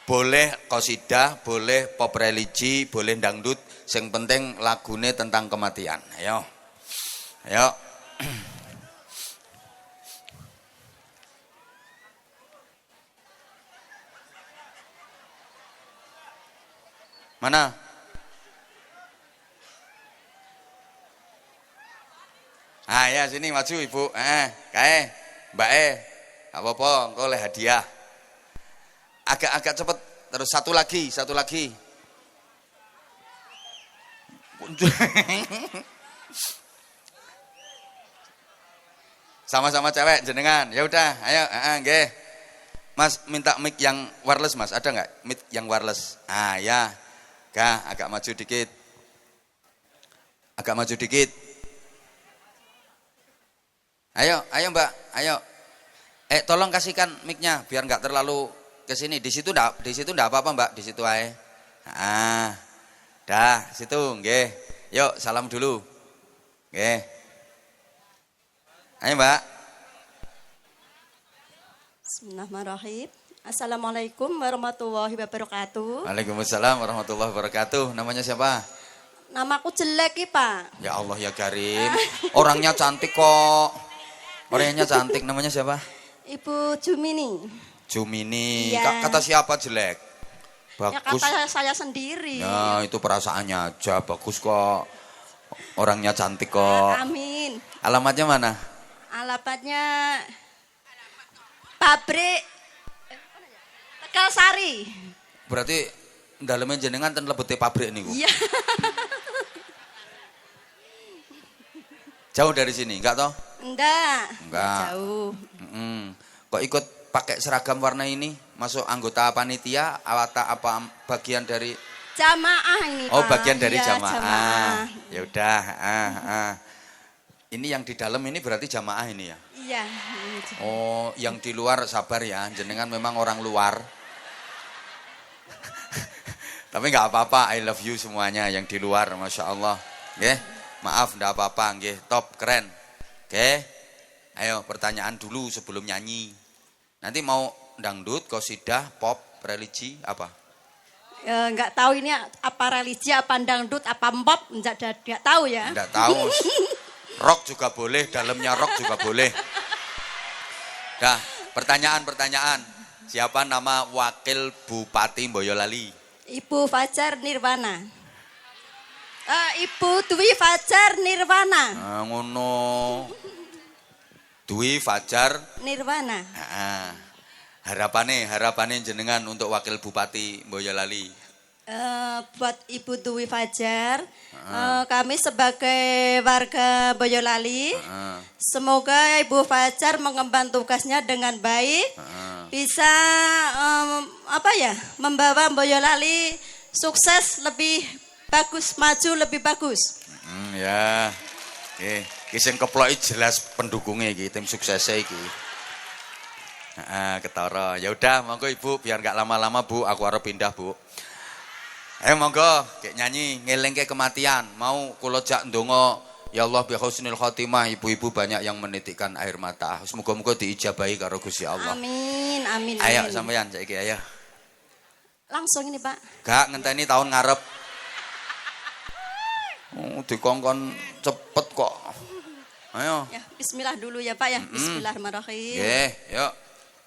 Boleh qasidah, boleh pop religi, boleh dangdut, yang penting lagune tentang kematian. Ayo. Ayo. Mana? Ah ya sini maju ibu. Kae, Mbak Gak apa-apa, engko oleh hadiah. Agak cepet. Terus satu lagi. Sama-sama cewek jenengan. Ya udah, ayo, nggih. Mas minta mic yang wireless, Mas. Ada nggak mic yang wireless? Ah, ya. Agak maju dikit. Ayo Mbak, ayo. Tolong kasihkan mic-nya biar nggak terlalu ke sini. Di situ ndak apa-apa, Mbak. Di situ ae. Dah, situ, nggih. Yuk, salam dulu. Nggih. Ayo, Mbak. Bismillahirrahmanirrahim. Assalamualaikum warahmatullahi wabarakatuh. Waalaikumsalam warahmatullahi wabarakatuh. Namanya siapa? Namaku jelek ki, Pak. Ya Allah ya Karim. Orangnya cantik kok. Orangnya cantik. Namanya siapa? Ibu Jumini. Jumini. Iya. Kata siapa jelek? Ya Bagus. kata saya sendiri. Ya itu perasaannya aja. Bagus kok. Orangnya cantik kok. Amin. Alamatnya mana? Alamatnya pabrik Tegal Sari. Berarti dalamnya jenengan ten lebete pabrik niku. Iya. Jauh dari sini, enggak toh? Enggak. Enggak. Jauh. Kok ikut pakai seragam warna ini? Masuk anggota panitia apa bagian dari Jamaah ini, Oh, Pak. bagian dari Iya, jamaah. Ya udah, Ini yang di dalam ini berarti jamaah ini ya? Iya. Oh, yang di luar sabar ya, jenengan memang orang luar. Tapi nggak apa-apa, I love you semuanya yang di luar, masya Allah. Nggih, maaf, nggak apa-apa, nggih, top, keren. Oke, ayo pertanyaan dulu sebelum nyanyi. Nanti mau dangdut, qosidah, pop, religi, apa? Enggak tahu ini apa religi, apa dangdut, apa pop, enggak tahu ya. Nggak tahu. Rock juga boleh, dalamnya rock juga boleh. Dah, pertanyaan. Siapa nama wakil Bupati Boyolali? Ibu Fajar Nirwana. Ibu Dwi Fajar Nirwana. Ngono. Dwi Fajar Nirwana. Harapannya jenengan untuk wakil Bupati Boyolali. Buat Ibu Dwi Fajar, kami sebagai warga Boyolali, semoga Ibu Fajar mengemban tugasnya dengan baik, bisa membawa Boyolali sukses lebih bagus, maju lebih bagus. Ya, kisah keploki jelas pendukungnya iki, tim suksesnya iki. Ketara. Ya udah, monggo Ibu, biar nggak lama-lama Bu, aku harus pindah Bu. Monggo, kayak nyanyi ngelingke kematian. Mau kula jak ndonga, ya Allah bi husnil khotimah, ibu-ibu banyak yang menitikkan air mata. Semoga-moga diijabahi karo Gusti Allah. Amin, amin. Ayo amin. sampean saiki ayo. Langsung ini, Pak. Gak ngenteni tahun ngarep. Dikongkon cepet kok. Ayo. Ya, bismillah dulu ya, Pak ya. Bismillahirrahmanirrahim. Nggih, yuk.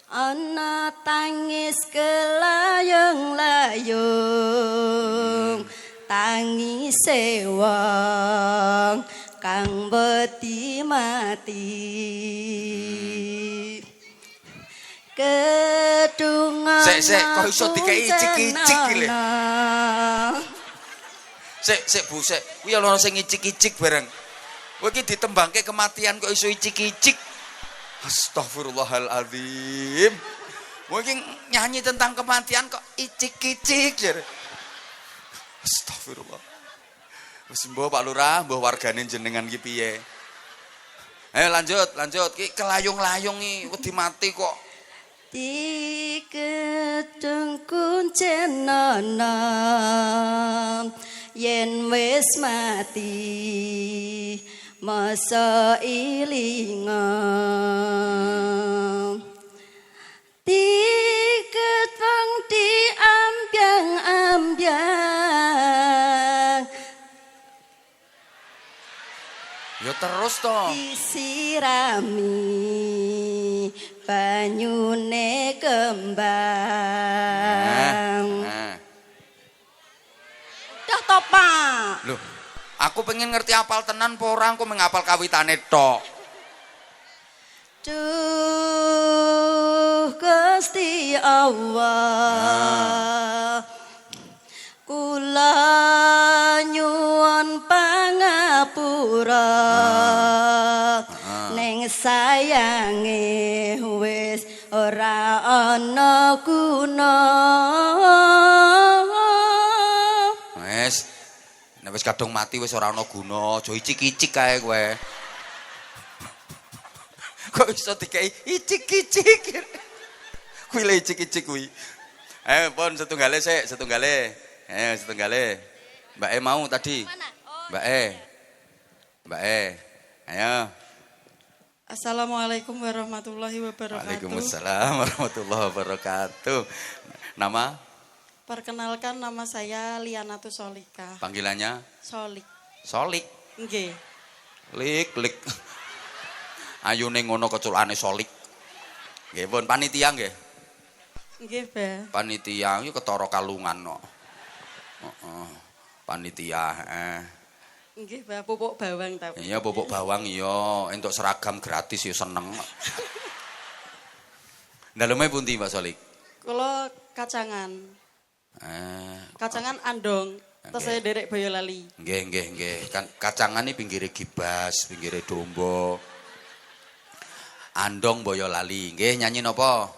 Ana tangis kelayung-layung, tangis wong kang wedi mati. Kedungan Sik, kok iso dikei icik-icik iki lho. Sik Bu, sik. Kuwi ana sing icik-icik bareng. Kowe iki ditembangke kematian kok iso icik-icik. Astagfirullahaladzim. Mungkin nyanyi tentang kematian kok icik-icik. Astagfirullah. Wis mbah Pak Lurah, mbah wargane jenengan ki piye? Ayo lanjut. Ki kelayung-layung iki wedi mati kok. Di gedung kuncenono yen wis mati masa ilinga tiket wong diambyang-ambyang Ya terus toh. disirami banyune kembang udah toh Pak. Loh, aku pengen ngerti apal tenan apa ora, aku mengapal kawitane tok. Duh Allah. Kula nyuwun pangapura ning sayange wis ora ana guna. Wes, nek wis kadung mati wis ora ana guna, aja icik-icik kae kowe. Kok iso dikei icik-icik. Kuwi le icik-icik kuwi. Ayo pon setunggale sik, setunggale. Ayo setunggale. Mbak E mau tadi. Mana? Oh, Mbak E. Mbak E. Ayo. Assalamualaikum warahmatullahi wabarakatuh. Waalaikumsalam warahmatullahi wabarakatuh. Nama? Perkenalkan, nama saya Lianatu Solika. Panggilannya? Solik. Solik. Nggih. Lik. Ayune ngono keculane Solik. Nggih, pun panitia nggih. Nggih, Mbah. Panitia iki ketara kalungan kok. Heeh. Panitia, Nggih, Mbah, pupuk bawang ta. Iya pupuk bawang iya, entuk seragam gratis ya seneng. Daleme pundi Mbak Solik? Kula kacangan. Kacangan Andong. Terus saya derek Boyolali. Nggih. Kan kacangane pinggire Gibas, pinggire Dombo. Andong Boyolali. Nggih, nyanyi napa?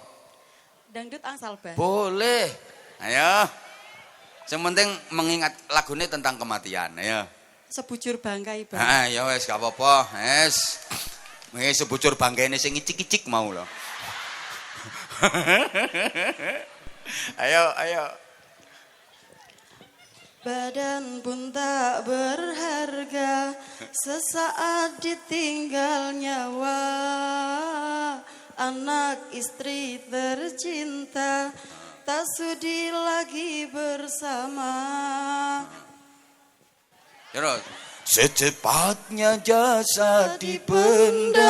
Dangdut angsal, Mbah. Boleh. Ayo. Yang penting mengingat lagune tentang kematian. Ayo. Sebujur bangkai, Mbah. Heeh, ya wis gak apa-apa. Wis. Wis sebujur banggane sing icik-icik mau lho. Ayo. Badan pun tak berharga, sesaat ditinggal nyawa. Anak istri tercinta, tak sudi lagi bersama. Terus secepatnya jasa dipendam.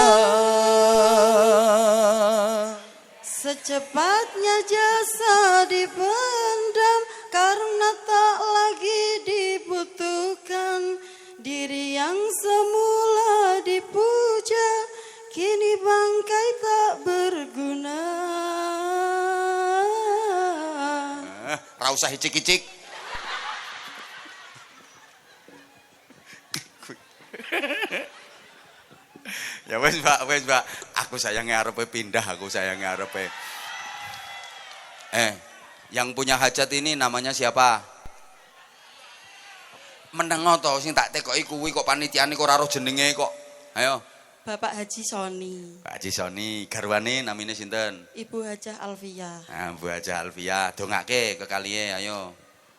Secepatnya jasa dipendam, karena tak lagi dibutuhkan. Diri yang semula dipuja, kini bangkai tak berguna. Ra usah icik-icik. Ya wes Mbak. Aku sayange arepe pindah, yang punya hajat ini namanya siapa? Menengo to sing tak tekoki kuwi kok panitiane kok ora roh jenenge kok. Ayo. Bapak Haji Soni. Pak Haji Soni, garwane namine sinten? Ibu Hajah Alfia. Nah, Bu Hajah Alfia, dongake kekalihe ayo.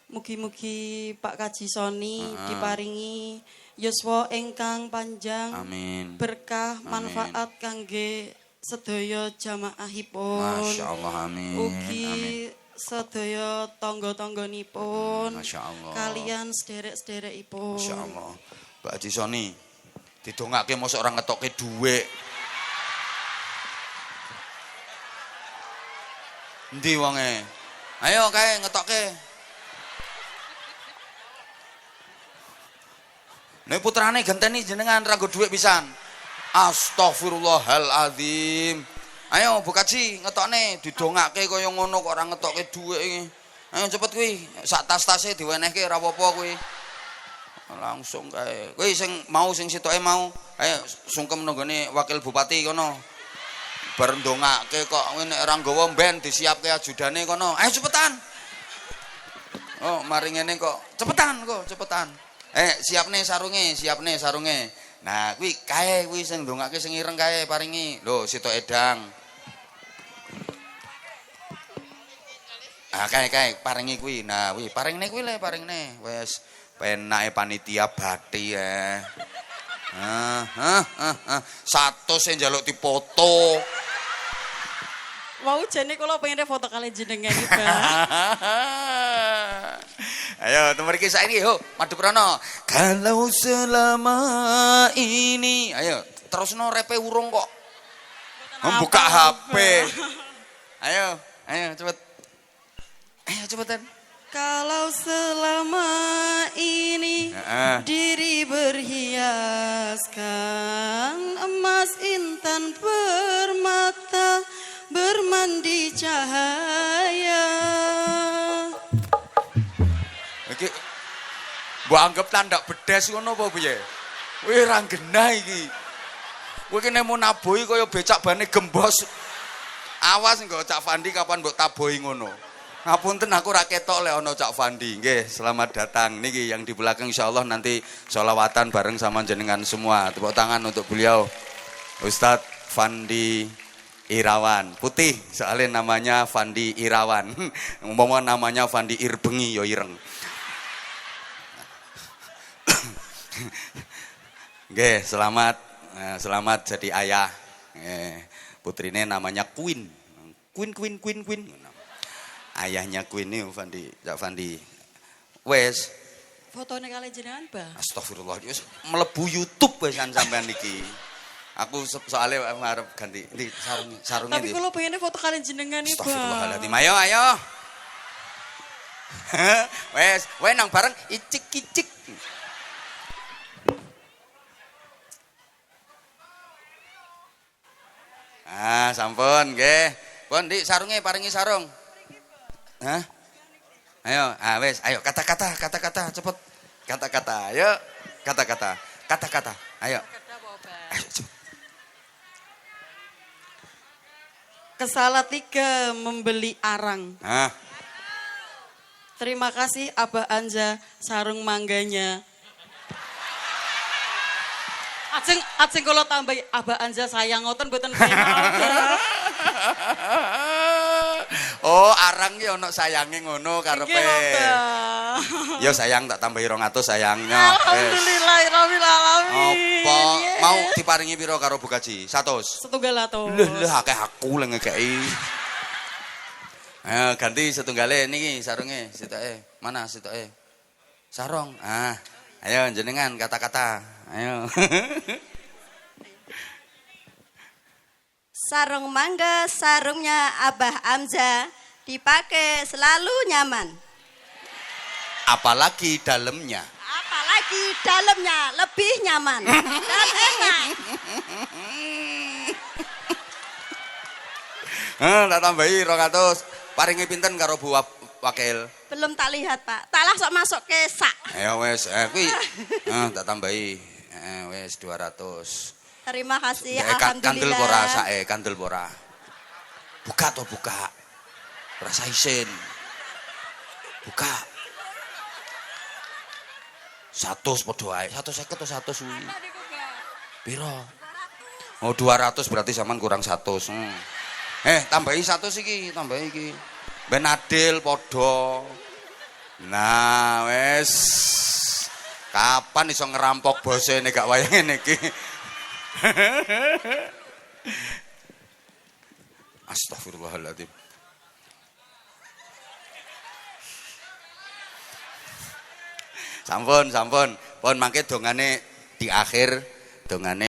Mugi-mugi Pak Haji Soni diparingi yuswa ingkang panjang. Amin. Berkah manfaat kangge sedaya jamaahipun. Masyaallah, amin. Ugi sedaya tangga-tangganipun. Masyaallah. Kalian sederek-sederekipun. Masyaallah. Pak Haji Soni, didongake mosok ora ngetokke dhuwit. Endi wonge? Ayo kae ngetokke. Nek putrane genteni jenengan ra nggo dhuwit pisan. Astagfirullahaladzim. Ayo Bu Kaji ngetokne didongake kaya ngono kok ora ngetokke dhuwit iki. Ayo cepet kuwi, sak tas-tase diwenehke ora apa-apa kuwi. Langsung kae. Kuwi sing sitoke mau. Ayo sungkem nggone wakil bupati kono. Bar ndongake kok nek ora nggawa mben disiapke ajudane kono. Ayo cepetan. Oh, mari ngene kok. Cepetan. Siapne sarunge. Nah, kuwi kae kuwi sing ndongake sing ireng kae paringi. Lho, sitok edang. Ah, kae paringi kuwi. Nah, kuwi paringne kuwi le paringne. Wis penake panitia bathi ya. Satu sing njaluk dipoto. Mau jane kula pengen foto kali jenengan iki, Bang. Ayo, nomor kisah ini, yuk, Madu Prana. Kalau selama ini, ayo, terus no repe urung kok. Membuka HP. Ayo, cepet. Ayo, cepetan. Kalau selama ini diri berhiaskan emas intan permata bermandi cahaya Mbok anggap tandak bedes ngono apa piye? Wih ra genah iki. Kowe kene mau naboi kaya becak bane gembos. Awas engko Cak Fandi kapan mbok taboi ngono. Ngapunten aku ra ketok lek ana Cak Fandi. Nggih, selamat datang. Niki yang di belakang insyaallah nanti sholawatan bareng sama jenengan semua. Tepuk tangan untuk beliau. Ustadz Fandi Irawan. Putih, soalnya namanya Fandi Irawan. Umpama namanya Fandi Irbengi ya ireng. Nggih, selamat jadi ayah. Putrine namanya Queen. Queen. Ayahnya Queen nih Fandi, Cak Fandi. Wes. Fotone kali jenengan, Bah. Astagfirullah, wis mlebu YouTube wis kan sampean iki. Aku soalnya arep ganti ndi sarungnya Tapi kalau pengennya foto kali jenengan nih, Bah. Astagfirullahaladzim. Ayo. Wes nang bareng icik-icik. Sampun nggih. Pun Dik sarunge paringi sarung. Hah? Ayo, wes, ayo kata-kata cepet. Kata-kata, ayo. Kata-kata. Ayo. Ayo cepet. Kesalatiga membeli arang. Terima kasih Abah Anja sarung mangganya. Ajeng kalau tambahi Abah Anja sayang ngoten mboten penal. Oh, arang ki ono sayange ngono karepe. Nggih, Ya sayang tak tambahi 200 sayangnya. Alhamdulillah rabbil alamin. Apa mau diparingi piro karo Bu Kaji? 100. Setunggal atus. Lho akeh aku lek ngekeki. Ganti setunggale niki sarunge sitoke. Mana sitoke? Sarung. Ayo jenengan kata-kata. Ayo. Sarung mangga, sarungnya Abah Amza dipakai selalu nyaman. Apalagi dalamnya. Apalagi dalamnya lebih nyaman dan enak. Tak tambahi 200. Paringi pinten karo Bu Wakil? Belum tak lihat Pak, tak langsung masuk ke sak. Ayo wes, kuwi tak tambahi wes 200. Terima kasih, Kandel alhamdulillah. pora sae, kandel pora. Buka. Rasa isin. Buka. 100 padha ae. 150 atau 100 kuwi. Piro? Oh 200 berarti sampean kurang 100. Tambahi 100 iki, tambahi iki. Ben adil padha. Nah, wes. Kapan iso ngerampok bose nek gak wayah ngene iki? Astagfirullahaladzim. Sampun. Pun mangke dongane di akhir dongane